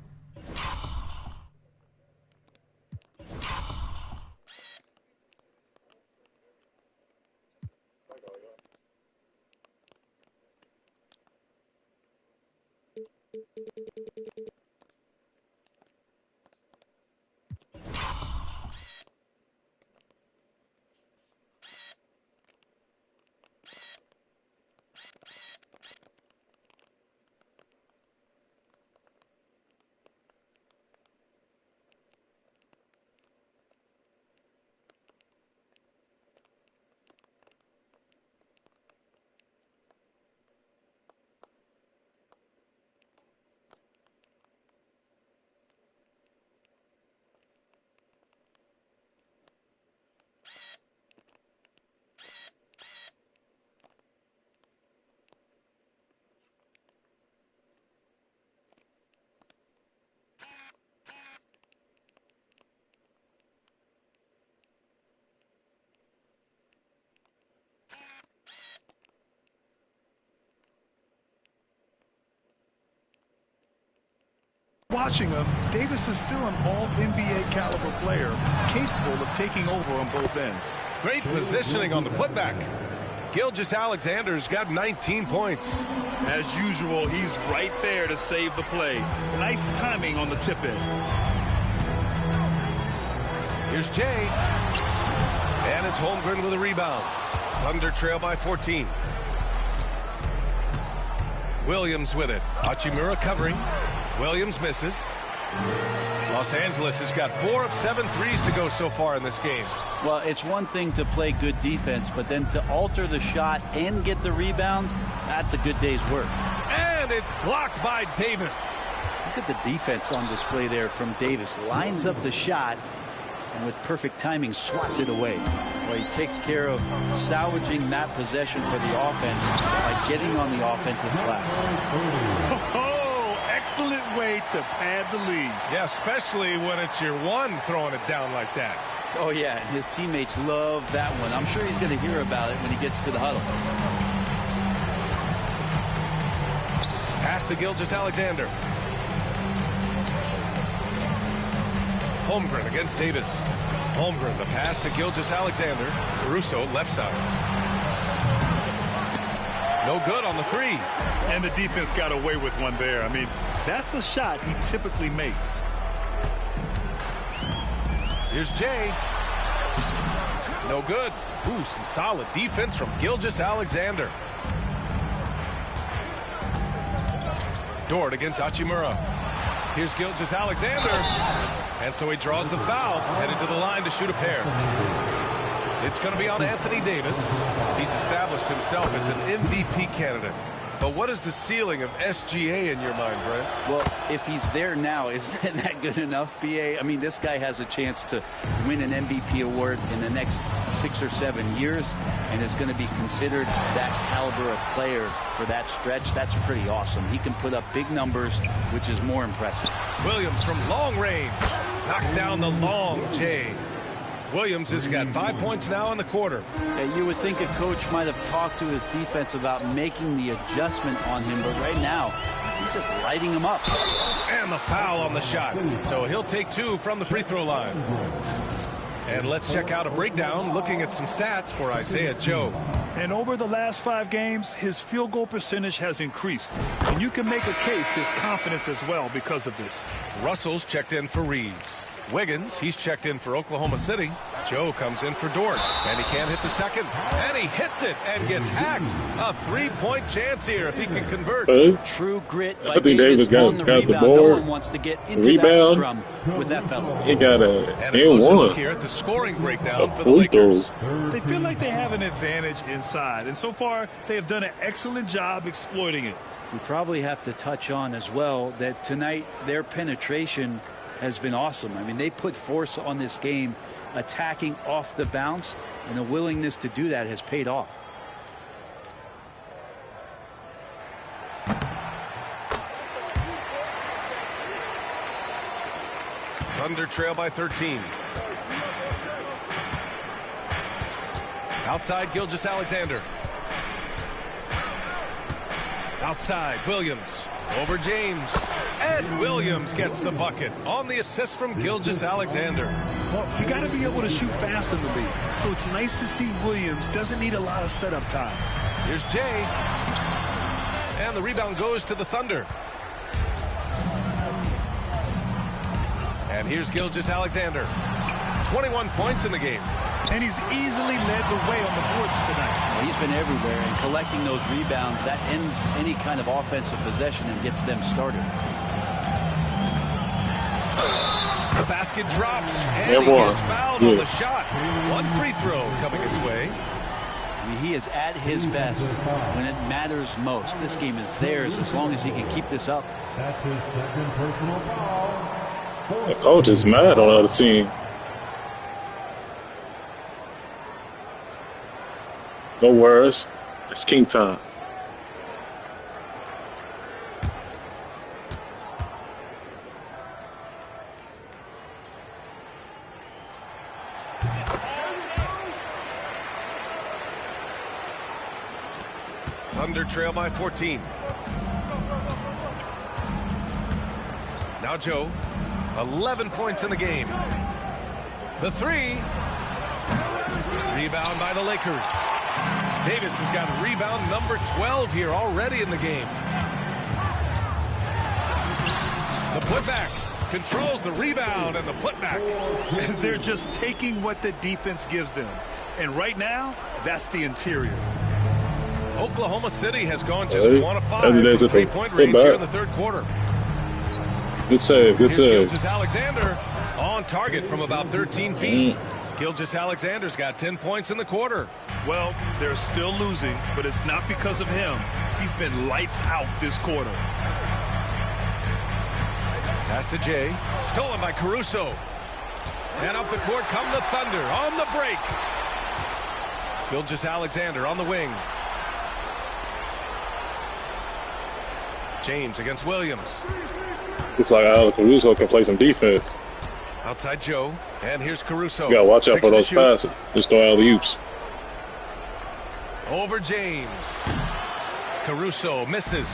I: Watching him, Davis is still an all-NBA caliber player, capable of taking over on both ends.
D: Great positioning on the putback. Gilgeous-Alexander's got 19 points.
I: As usual, he's right there to save the play. Nice timing on the tip-in.
D: Here's Jay. And it's Holmgren with a rebound. Thunder trail by 14. Williams with it. Hachimura covering. Williams misses. Los Angeles has got 4 of 7 threes to go so far in this game.
F: Well, it's one thing to play good defense, but then to alter the shot and get the rebound, that's a good day's work.
D: And it's blocked by Davis.
F: Look at the defense on display there from Davis. Lines up the shot and with perfect timing swats it away. Well, he takes care of salvaging that possession for the offense by getting on the offensive glass.
I: Oh, excellent way to pad the lead.
D: Yeah, especially when it's your one throwing it down like that.
F: Oh, yeah, and his teammates love that one. I'm sure he's going to hear about it when he gets to the huddle.
D: Pass to Gilgeous-Alexander. Holmgren against Davis. Holmgren, the pass to Gilgeous-Alexander. Caruso, left side. No good on the three.
I: And the defense got away with one there. I mean, that's the shot he typically makes.
D: Here's Jay. No good. Ooh, some solid defense from Gilgeous-Alexander. Dort against Hachimura. Here's Gilgeous-Alexander. And so he draws the foul, headed to the line to shoot a pair. It's going to be on Anthony Davis. He's established himself as an MVP candidate. But what is the ceiling of SGA in your mind, Brent?
F: Well, if he's there now, isn't that good enough, BA? I mean, this guy has a chance to win an MVP award in the next 6 or 7 years, and is going to be considered that caliber of player for that stretch. That's pretty awesome. He can put up big numbers, which is more impressive.
D: Williams from long range knocks down the long J. Williams has got 5 points now in the quarter.
F: Yeah, you would think a coach might have talked to his defense about making the adjustment on him, but right now, he's just lighting him up.
D: And the foul on the shot. So he'll take 2 from the free throw line. And let's check out a breakdown looking at some stats for Isaiah Joe.
I: And over the last 5 games, his field goal percentage has increased. And you can make a case his confidence as well because of this.
D: Russell's checked in for Reeves. Wiggins, he's checked in for Oklahoma City. Joe comes in for Dort, and he can't hit the second. And he hits it and gets hacked. A 3-point chance here if he can convert.
F: True grit by
A: I think Davis
F: on the
A: got
F: rebound.
A: the board.
F: No one wants to get into that scrum with that fellow.
A: He got
D: and a closer look here at the scoring breakdown for the Lakers.
I: They feel like they have an advantage inside, and so far they have done an excellent job exploiting it.
F: We probably have to touch on as well that tonight their penetration has been awesome. I mean, they put force on this game, attacking off the bounce, and the willingness to do that has paid off.
D: Thunder trail by 13. Outside, Gilgeous-Alexander. Outside, Williams. Over James. And Williams gets the bucket on the assist from Gilgeous-Alexander.
I: Well, you got to be able to shoot fast in the league. So it's nice to see Williams doesn't need a lot of setup time.
D: Here's Jay. And the rebound goes to the Thunder. And here's Gilgeous-Alexander. 21 points in the game.
I: And he's easily led the way on the boards tonight.
F: Well, he's been everywhere, and collecting those rebounds, that ends any kind of offensive possession and gets them started.
D: The basket drops, and he gets fouled on the shot. 1 free throw coming his way.
F: I mean, he is at his best when it matters most. This game is theirs as long as he can keep this up.
C: That's his second personal foul.
A: The coach is mad on the other team. No worries. It's king time.
D: Thunder trail by 14. Now Joe. 11 points in the game. The 3. Rebound by the Lakers. Davis has got rebound number 12 here already in the game. The putback controls the rebound and the putback.
I: They're just taking what the defense gives them. And right now, that's the interior.
D: Oklahoma City has gone just 1 of 5 from 3-point range here in the third quarter.
A: Good save, good save.
D: Gilgeous-Alexander on target from about 13 feet. Gilgeous-Alexander's got 10 points in the quarter.
I: Well, they're still losing, but it's not because of him. He's been lights out this quarter.
D: Pass to Jay. Stolen by Caruso. And up the court come the Thunder on the break. Gilgeous-Alexander on the wing. James against Williams.
A: Looks like Caruso can play some defense.
D: Outside Joe, and here's Caruso.
A: You gotta watch out for those passes. Just throw alley-oops.
D: Over James. Caruso misses.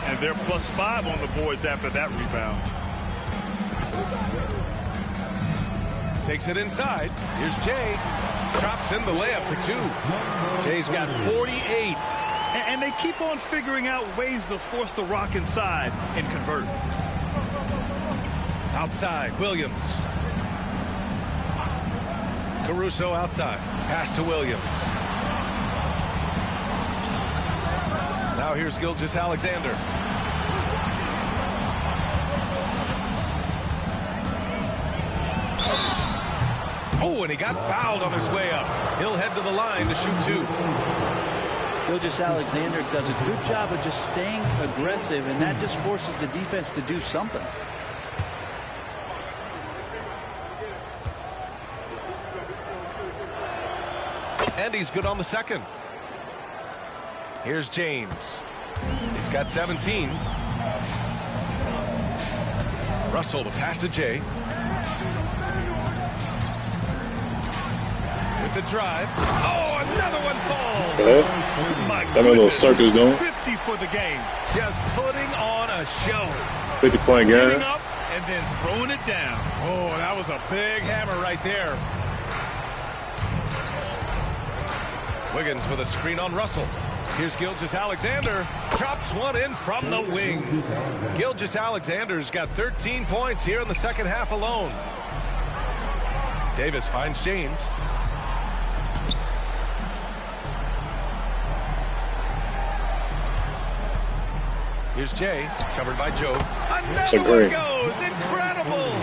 I: And they're +5 on the boards after that rebound.
D: Takes it inside. Here's Jay. Drops in the layup for 2. Jay's got 48.
I: And they keep on figuring out ways to force the rock inside and convert.
D: Outside, Williams. Caruso outside. Pass to Williams. Now here's Gilgeous-Alexander. Oh, and he got fouled on his way up. He'll head to the line to shoot 2.
F: Gilgeous-Alexander does a good job of just staying aggressive, and that just forces the defense to do something.
D: And he's good on the second. Here's James. He's got 17. Russell to pass to Jay. With the drive. Oh, another one falls.
A: That little circus going.
I: 50 for the game.
D: Just putting on a show.
A: 50-point game.
I: Getting up and then throwing it down.
D: Oh, that was a big hammer right there. Wiggins with a screen on Russell. Here's Gilgeous-Alexander. Drops one in from the wing. Gilgeous-Alexander's got 13 points here in the second half alone. Davis finds James. Here's Jay, covered by Joe. Another one goes. Incredible.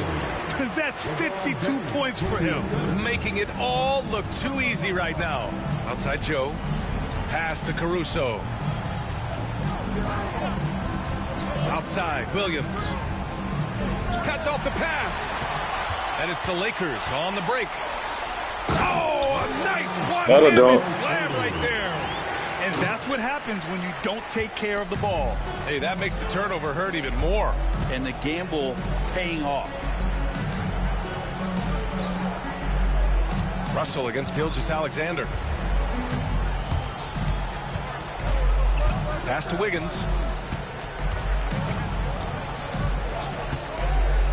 I: That's 52 points for him.
D: Making it all look too easy right now. Outside Joe. Pass to Caruso. Outside, Williams. Cuts off the pass. And it's the Lakers on the break. Oh, a nice one-handed slam right there.
I: And that's what happens when you don't take care of the ball.
D: Hey, that makes the turnover hurt even more.
F: And the gamble paying off.
D: Russell against Gilgeous-Alexander. Pass to Wiggins.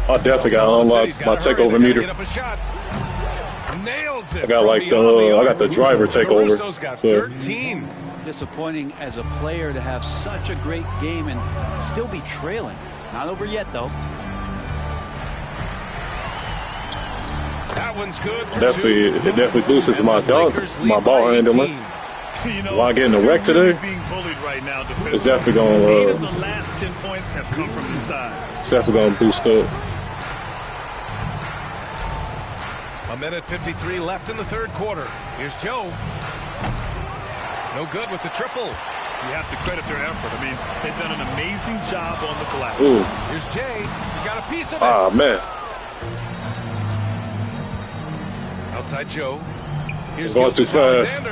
A: I definitely got to unlock my takeover meter.
D: Nails it.
A: I got like I got the driver takeover.
D: Caruso's got 13.
F: Disappointing as a player to have such a great game and still be trailing. Not over yet, though.
D: That one's good for
A: definitely,
D: 2.
A: It definitely boosts my ball handling.
I: You know,
A: while getting a wreck today,
I: being bullied right now,
A: it's definitely going to.
I: 8 of the last 10 points have come from inside.
A: It's definitely going to boost up.
D: A minute 53 left in the third quarter. Here's Joe. No good with the triple.
I: You have to credit their effort. I mean, they've done an amazing job on the glass.
A: Ooh.
D: Here's Jay. He got a piece of it.
A: Ah, man.
D: Outside Joe. Here's
A: going too fast.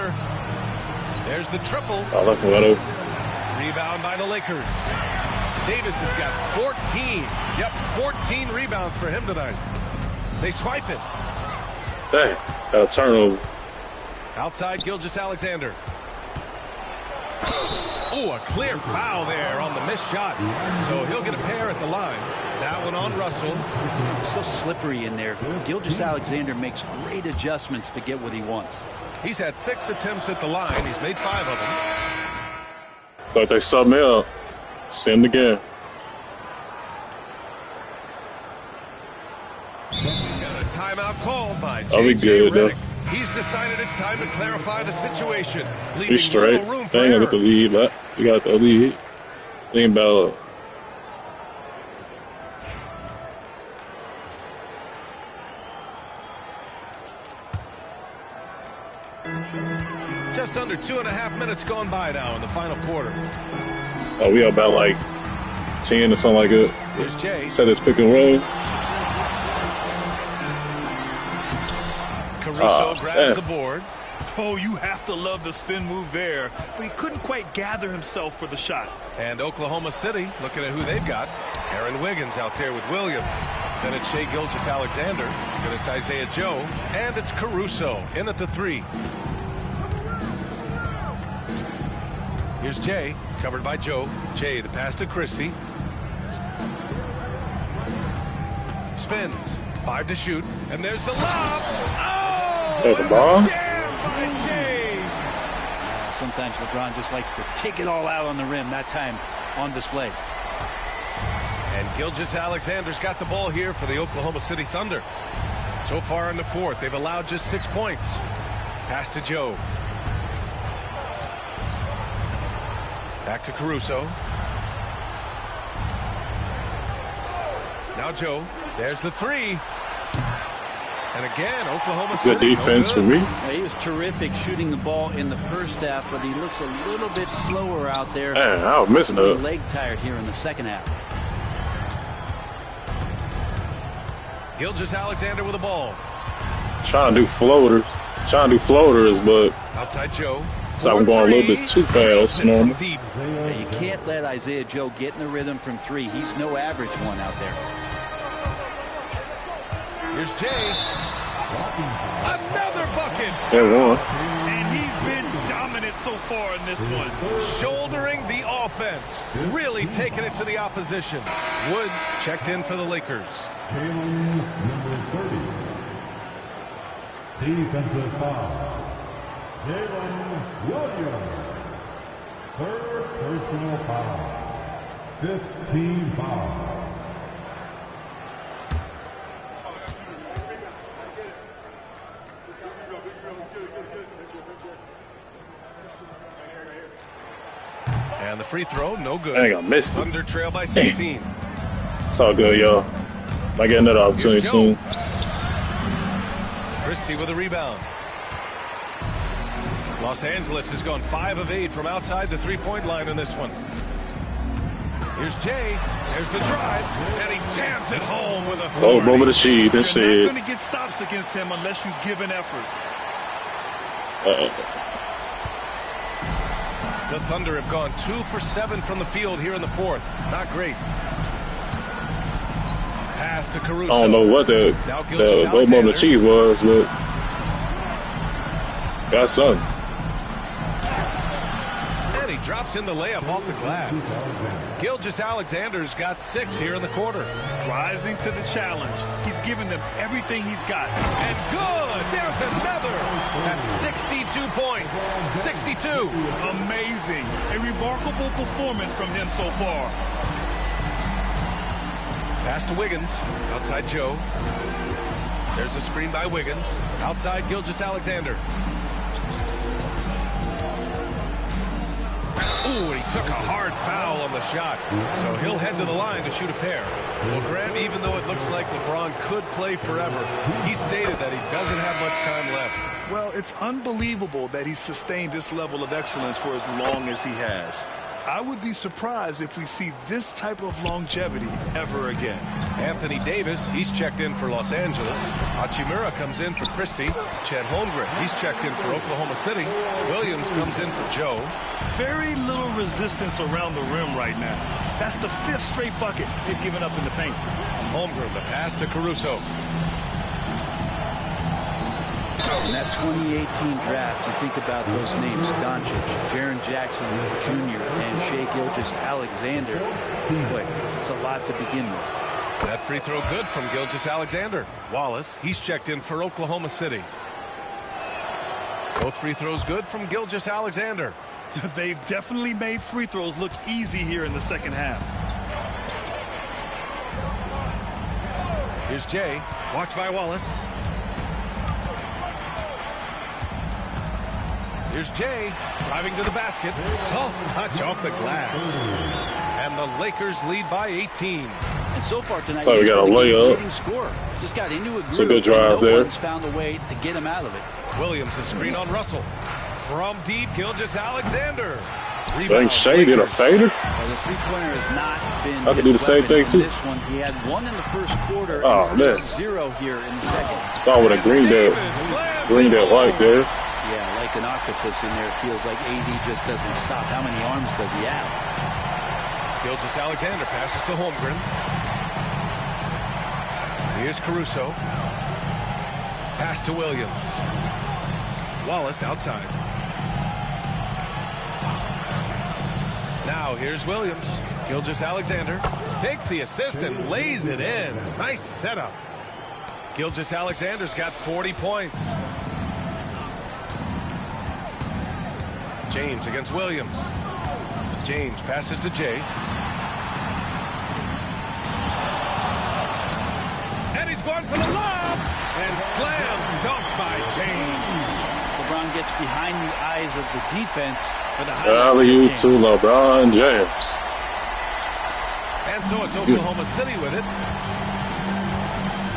D: There's the triple.
A: I left him wide open.
D: Rebound by the Lakers. Davis has got 14. Yep, 14 rebounds for him tonight. They swipe it.
A: Dang, got a turnover.
D: Outside Gilgeous-Alexander. Oh, a clear foul there on the missed shot. So he'll get a pair at the line. That one on Russell.
F: So slippery in there. Gilgeous-Alexander makes great adjustments to get what he wants.
D: He's had 6 attempts at the line. He's made 5 of them.
A: Thought they subbed me up. See him again.
D: Got a timeout called by
A: I'll be good, though.
D: He's decided it's time to clarify the situation.
A: Be straight. They ain't gonna get the lead, but we got the lead. Think about it.
D: Just under 2.5 minutes gone by now in the final quarter.
A: Oh, we are about like 10 or something like that.
D: Here's Jay.
A: Set this pick and roll.
D: Caruso grabs the board.
E: Oh, you have to love the spin move there, but he couldn't quite gather himself for the shot.
D: And Oklahoma City, looking at who they've got. Aaron Wiggins out there with Williams. Then it's Shai Gilgeous-Alexander. Then it's Isaiah Joe. And it's Caruso in at the 3. Here's Jay, covered by Joe. Jay, the pass to Christie. Spins. 5 to shoot. And there's the lob. Oh!
A: There's the ball.
D: Jam by Jay.
F: Yeah, sometimes LeBron just likes to take it all out on the rim. That time on display.
D: And Gilgeous-Alexander's got the ball here for the Oklahoma City Thunder. So far in the 4th, they've allowed just 6 points. Pass to Joe. Back to Caruso. Now Joe. There's the 3. And again, Oklahoma City.
A: Good defense for me.
F: Yeah, he was terrific shooting the ball in the first half, but he looks a little bit slower out there.
A: Man, I was missing
F: Really
A: up.
F: leg tired here in the second half.
D: Gilgeous-Alexander with the ball.
A: Trying to do floaters, but
D: Outside Joe.
A: so I'm going a little bit too fast. Normal.
D: Deep.
F: Yeah, you can't let Isaiah Joe get in the rhythm from 3. He's no average one out there.
D: Here's Jay. Another bucket.
A: They won.
E: And he's been dominant so far in this one.
D: Shouldering the offense. Really taking it to the opposition. Woods checked in for the Lakers.
C: Taylor, number 30. Defensive foul. Jalen Williams. 3rd personal foul. 15 foul.
D: And the free throw, no good.
A: Dang, I missed it.
D: Thunder trail by 16.
A: It's all good, y'all. I get another opportunity
D: Here's
A: soon.
D: Christie with a rebound. Los Angeles has gone 5 of 8 from outside the 3-point line in this one. Here's Jay. There's the drive. And he jams it home with a
A: Oh, moment of sheet. That's
E: You're
A: it.
E: not going to get stops against him unless you give an effort.
D: The Thunder have gone 2 for 7 from the field here in the 4th. Not great. Pass to Caruso.
A: I don't know what the moment of cheat was, but got something.
D: And he drops in the layup off the glass. Gilgeous-Alexander's got 6 here in the quarter.
E: Rising to the challenge. He's given them everything he's got.
D: And good. There's another. That's 62 points. 62.
E: Amazing. A remarkable performance from him so far.
D: Pass to Wiggins. Outside Joe. There's a screen by Wiggins. Outside Gilgeous-Alexander. Ooh, he took a hard foul on the shot. So he'll head to the line to shoot a pair. Well, Grant, even though it looks like LeBron could play forever, he stated that he doesn't have much time left.
E: Well, it's unbelievable that he's sustained this level of excellence for as long as he has. I would be surprised if we see this type of longevity ever again.
D: Anthony Davis, he's checked in for Los Angeles. Hachimura comes in for Christie. Chet Holmgren, he's checked in for Oklahoma City. Williams comes in for Joe.
E: Very little resistance around the rim right now. That's the 5th straight bucket they've given up in the paint.
D: Holmgren, the pass to Caruso.
F: In that 2018 draft, you think about those names: Doncic, Jaren Jackson Jr., and Shai Gilgeous-Alexander. Boy, it's a lot to begin with.
D: That free throw good from Gilgeous-Alexander. Wallace, he's checked in for Oklahoma City. Both free throws good from Gilgeous-Alexander.
E: They've definitely made free throws look easy here in the second half.
D: Here's Jay. Watched by Wallace. Here's Jay, driving to the basket. Soft touch off the glass. And the Lakers lead by 18.
F: And so far tonight,
A: So we got a layup.
F: Score. Just got into a groove.
A: It's a good drive
F: and no
A: there.
F: one's found a way to get him out of it.
D: Williams, a screen on Russell. From deep, Gilgeous-Alexander.
A: Dang, Shai did a fader.
F: Well, the three-pointer has not been
A: I could do the same thing too.
F: This one, he had 1 in the first quarter
A: Oh,
F: and
A: man.
F: 0 here in the second.
A: Thought with a green that white there.
F: Yeah, like an octopus in there. It feels like AD just doesn't stop. How many arms does he have?
D: Gilgeous-Alexander passes to Holmgren. Here's Caruso. Pass to Williams. Wallace outside. Now here's Williams. Gilgeous-Alexander takes the assist and lays it in. Nice setup. Gilgeous-Alexander's got 40 points. James against Williams. James passes to Jay. And he's going for the lob. And slam dunk by James.
F: LeBron gets behind the eyes of the defense for the
A: alley-oop to LeBron James.
D: And so it's Oklahoma City with it.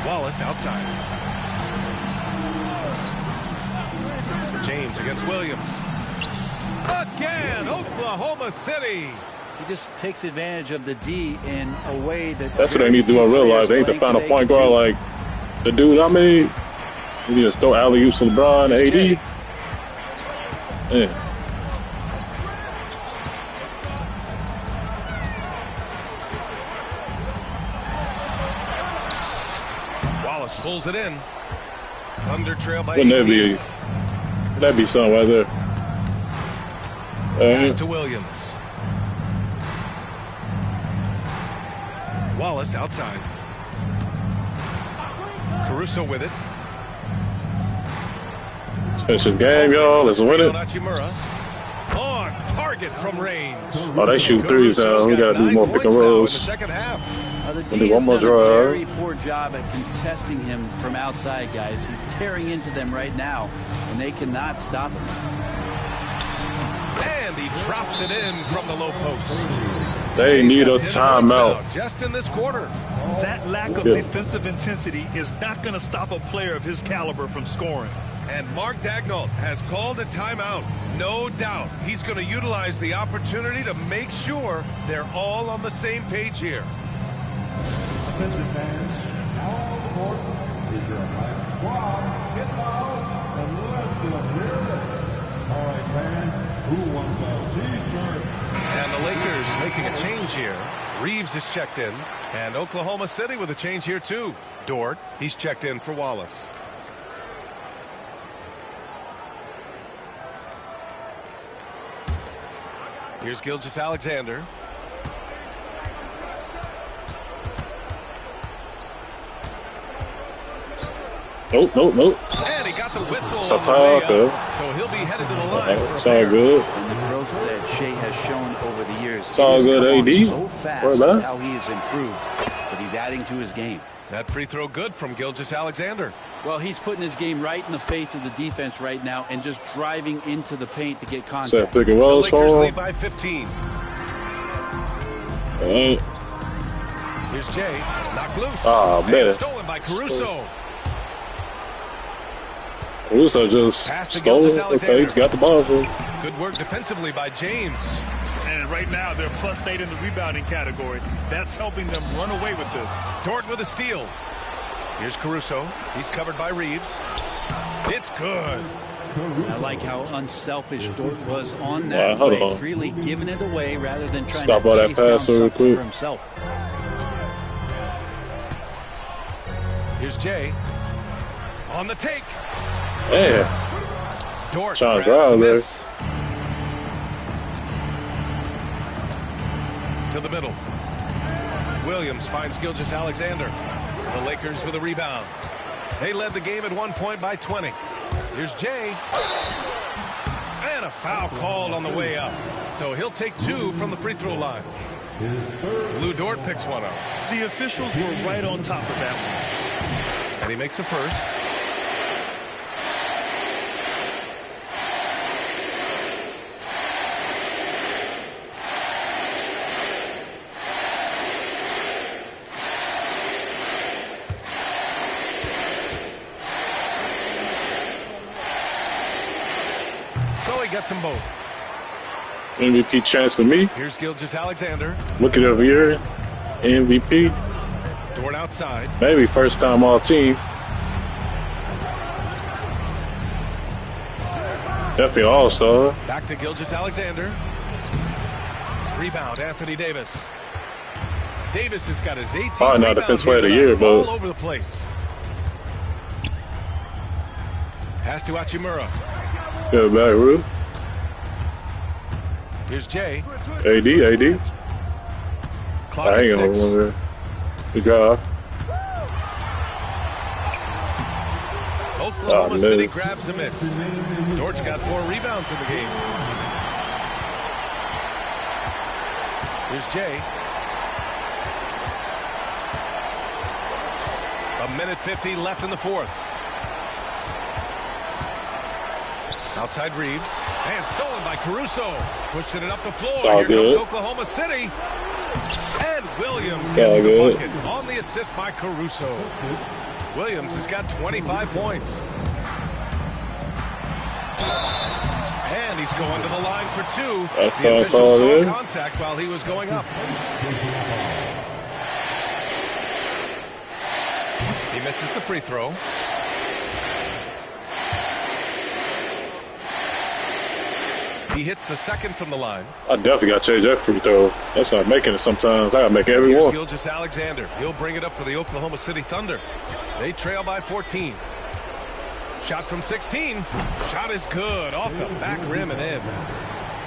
D: Wallace outside. James against Williams. Again, Oklahoma City.
F: He just takes advantage of the D in a way that...
A: That's what they need to do in real life. They need to find a point guard like the dude. I mean, you need to throw alley-oops to LeBron, AD. Yeah.
D: Wallace pulls it in. Thunder trail by
A: Wouldn't
D: 18.
A: that'd be something right there.
D: Pass to Williams. Wallace outside. Caruso with it.
A: Let's finish this game, y'all. Let's win it.
D: On target from range.
A: Oh, they shoot threes now. We got to do more pick and rolls.
F: The
A: We'll
F: D
A: do one more
F: has done a
A: drive.
F: very poor job at contesting him from outside, guys. He's tearing into them right now, and they cannot stop him.
D: And he drops it in from the low post.
A: They need a timeout.
D: Just in this quarter.
E: That lack of defensive intensity is not going to stop a player of his caliber from scoring.
D: And Mark Daigneault has called a timeout. No doubt he's going to utilize the opportunity to make sure they're all on the same page here.
C: Offensive fans, now on the court is your last squad. Get loud and let's hear it. All right, fans, who wants a T-shirt?
D: And the Lakers making a change here. Reeves is checked in. And Oklahoma City with a change here, too. Dort, he's checked in for Wallace. Here's Gilgeous-Alexander.
A: Nope.
D: And he got the whistle
A: It's
D: on
A: a
D: the way
A: foul,
D: up, so he'll be headed to the line for
A: it's
D: a
A: all
D: pair.
A: good.
F: And the growth that Shea has shown over the years.
A: It's all good, AD.
F: So fast
A: Right,
F: how he has improved, but he's adding to his game.
D: That free throw good from Gilgeous-Alexander.
F: Well, he's putting his game right in the face of the defense right now and just driving into the paint to get contact.
A: Set pick and
D: The
A: roll
D: Lakers
A: for
D: lead
A: him.
D: by 15. Here's Jay. Knocked loose.
A: Ah,
D: And
A: man.
D: stolen by Caruso.
A: Caruso just
D: Pass to
A: stole it.
D: Gilgeous-Alexander.
A: Okay, he's got the ball for him.
D: Good work defensively by James.
E: And right now, they're +8 in the rebounding category. That's helping them run away with this.
D: Dort with a steal. Here's Caruso. He's covered by Reeves. It's good.
F: I like how unselfish Dort was on that
A: hold
F: play,
A: on.
F: freely giving it away rather than trying
A: Stop
F: to
A: all that
F: chase down
A: pass real
F: something
A: quick.
F: for himself.
D: Here's Jay. On the take.
A: Yeah.
D: Dort
A: Trying to
D: grabs
A: grab
D: the
A: there.
D: miss. To the middle. Williams finds Gilgeous-Alexander. The Lakers with a rebound. They led the game at 1 point by 20. Here's Jay. And a foul called on the way up. So he'll take 2 from the free throw line. Lou Dort picks one up.
E: The officials were right on top of that one.
D: And he makes a first. So he gets them both.
A: MVP chance for me.
D: Here's Gilgeous-Alexander.
A: Rookie of the year. MVP.
D: Dort outside.
A: Maybe first time all team. Definitely all-star.
D: Back to Gilgeous-Alexander. Rebound, Anthony Davis. Davis has got his 18th
A: Probably not defense player of the year, but
D: all over the place. Pass to Hachimura.
A: Good back, Ruth.
D: Here's Jay.
A: AD.
D: Clock
A: I ain't
D: at
A: gonna
D: 6.
A: win there. Good job.
D: Oklahoma City grabs a miss. Dort's got 4 rebounds in the game. Here's Jay. A minute 50 left in the fourth. Outside Reeves. And stolen by Caruso. Pushing it up the floor. Here comes Oklahoma City. And Williams gets the bucket on the assist by Caruso. Williams has got 25 points. And he's going to the line for 2. The official saw contact while he was going up. He misses the free throw. He hits the second from the line.
A: I definitely got to change that free throw. That's not making it sometimes. I got to make every one.
D: Gilgeous-Alexander. He'll bring it up for the Oklahoma City Thunder. They trail by 14. Shot from 16. Shot is good. Off the back rim and in.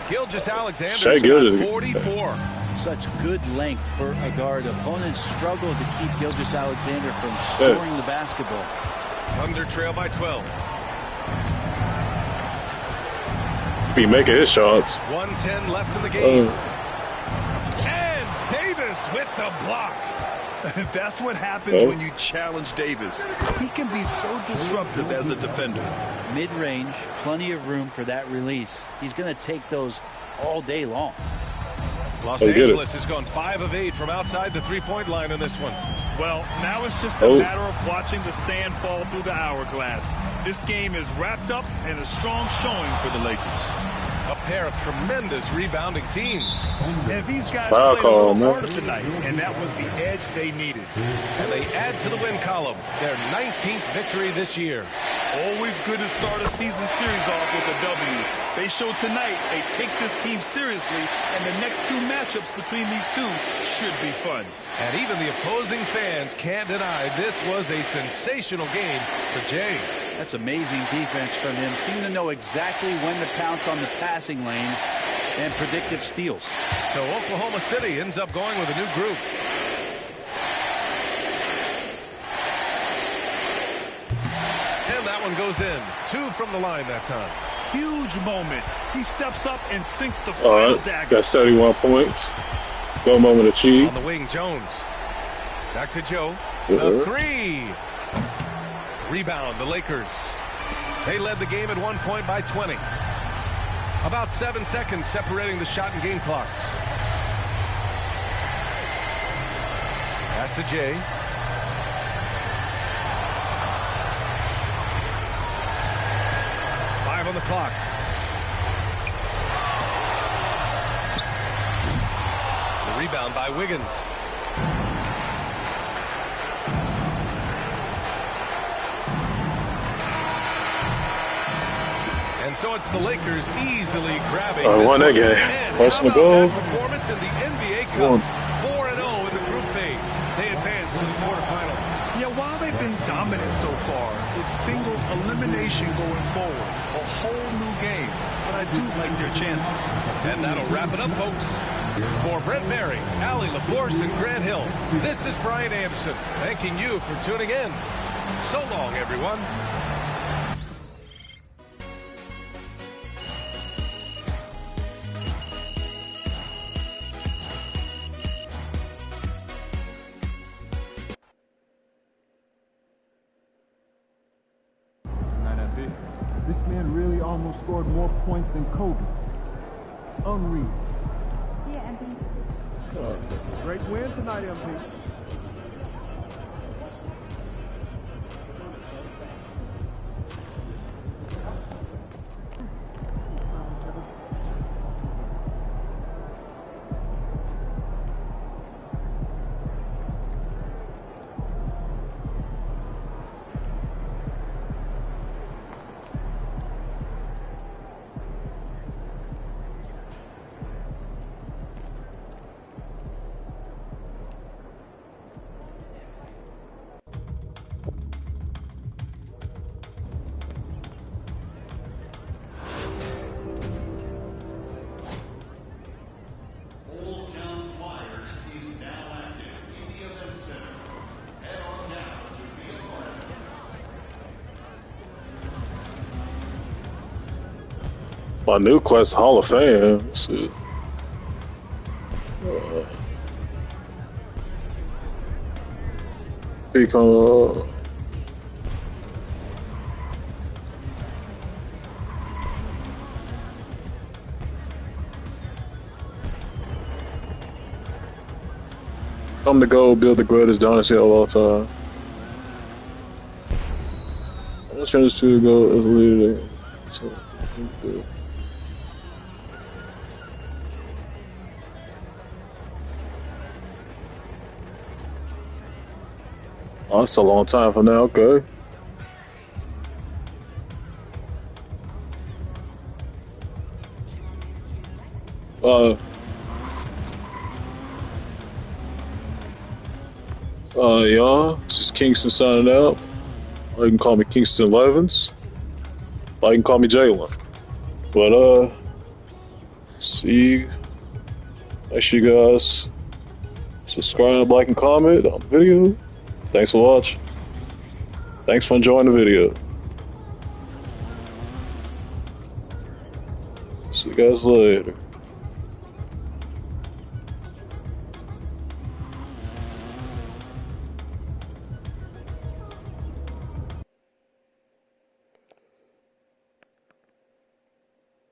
D: Gilgeous-Alexander's got 44.
F: Such good length for a guard. Opponents struggle to keep Gilgeous-Alexander from scoring the basketball.
D: Thunder trail by 12.
A: Be making his shots.
D: 1:10 left in the game. And Davis with the block.
I: That's what happens when you challenge Davis. He can be so disruptive as a defender.
F: Mid-range, plenty of room for that release. He's going to take those all day long.
D: Los Angeles has gone 5 of 8 from outside the three-point line in this one.
M: Well, now it's just a matter of watching the sand fall through the hourglass. This game is wrapped up in a strong showing for the Lakers.
D: A pair of tremendous rebounding teams.
M: And these guys played a little harder tonight, and that was the edge they needed.
D: And they add to the win column, their 19th victory this year.
M: Always good to start a season series off with a W. They showed tonight they take this team seriously, and the next 2 matchups between these two should be fun.
D: And even the opposing fans can't deny this was a sensational game for Jay.
F: That's amazing defense from him. Seemed to know exactly when to pounce on the passing lanes and predictive steals.
D: So Oklahoma City ends up going with a new group. And that one goes in. 2 from the line that time.
M: Huge moment. He steps up and sinks the final dagger.
A: Got 71 points. Go moment achieved.
D: On the wing, Jones. Back to Joe. The 3. Rebound, the Lakers. They led the game at one point by 20. About 7 seconds separating the shot and game clocks. Pass to Jay. On the clock. The rebound by Wiggins. And so it's the Lakers easily grabbing this
A: won that game. What's my goal?
D: Performance in the NBA Cup. 4-0 in the group phase. They advance to the quarterfinals.
M: Yeah, while they've been dominant so far, it's single elimination going forward. A whole new game, but I do like their chances.
D: And that'll wrap it up, folks. For Brent Barry, Allie LaForce, and Grant Hill, this is Brian Anderson, thanking you for tuning in. So long, everyone.
B: This man really almost scored more points than Kobe. Unreal.
N: See ya, MP.
B: Great win tonight, MP.
A: My new quest, Hall of Fame. Let's see. Become. Come to go build the greatest dynasty of all time. I'm trying to go as a leader. So, oh, that's a long time from now. Okay. Y'all, this is Kingston signing out. Or you can call me Kingston Levins. Or you can call me Jalen. But, see, make sure you guys subscribe, like, and comment on the video. Thanks for watching. Thanks for enjoying the video. See you guys later.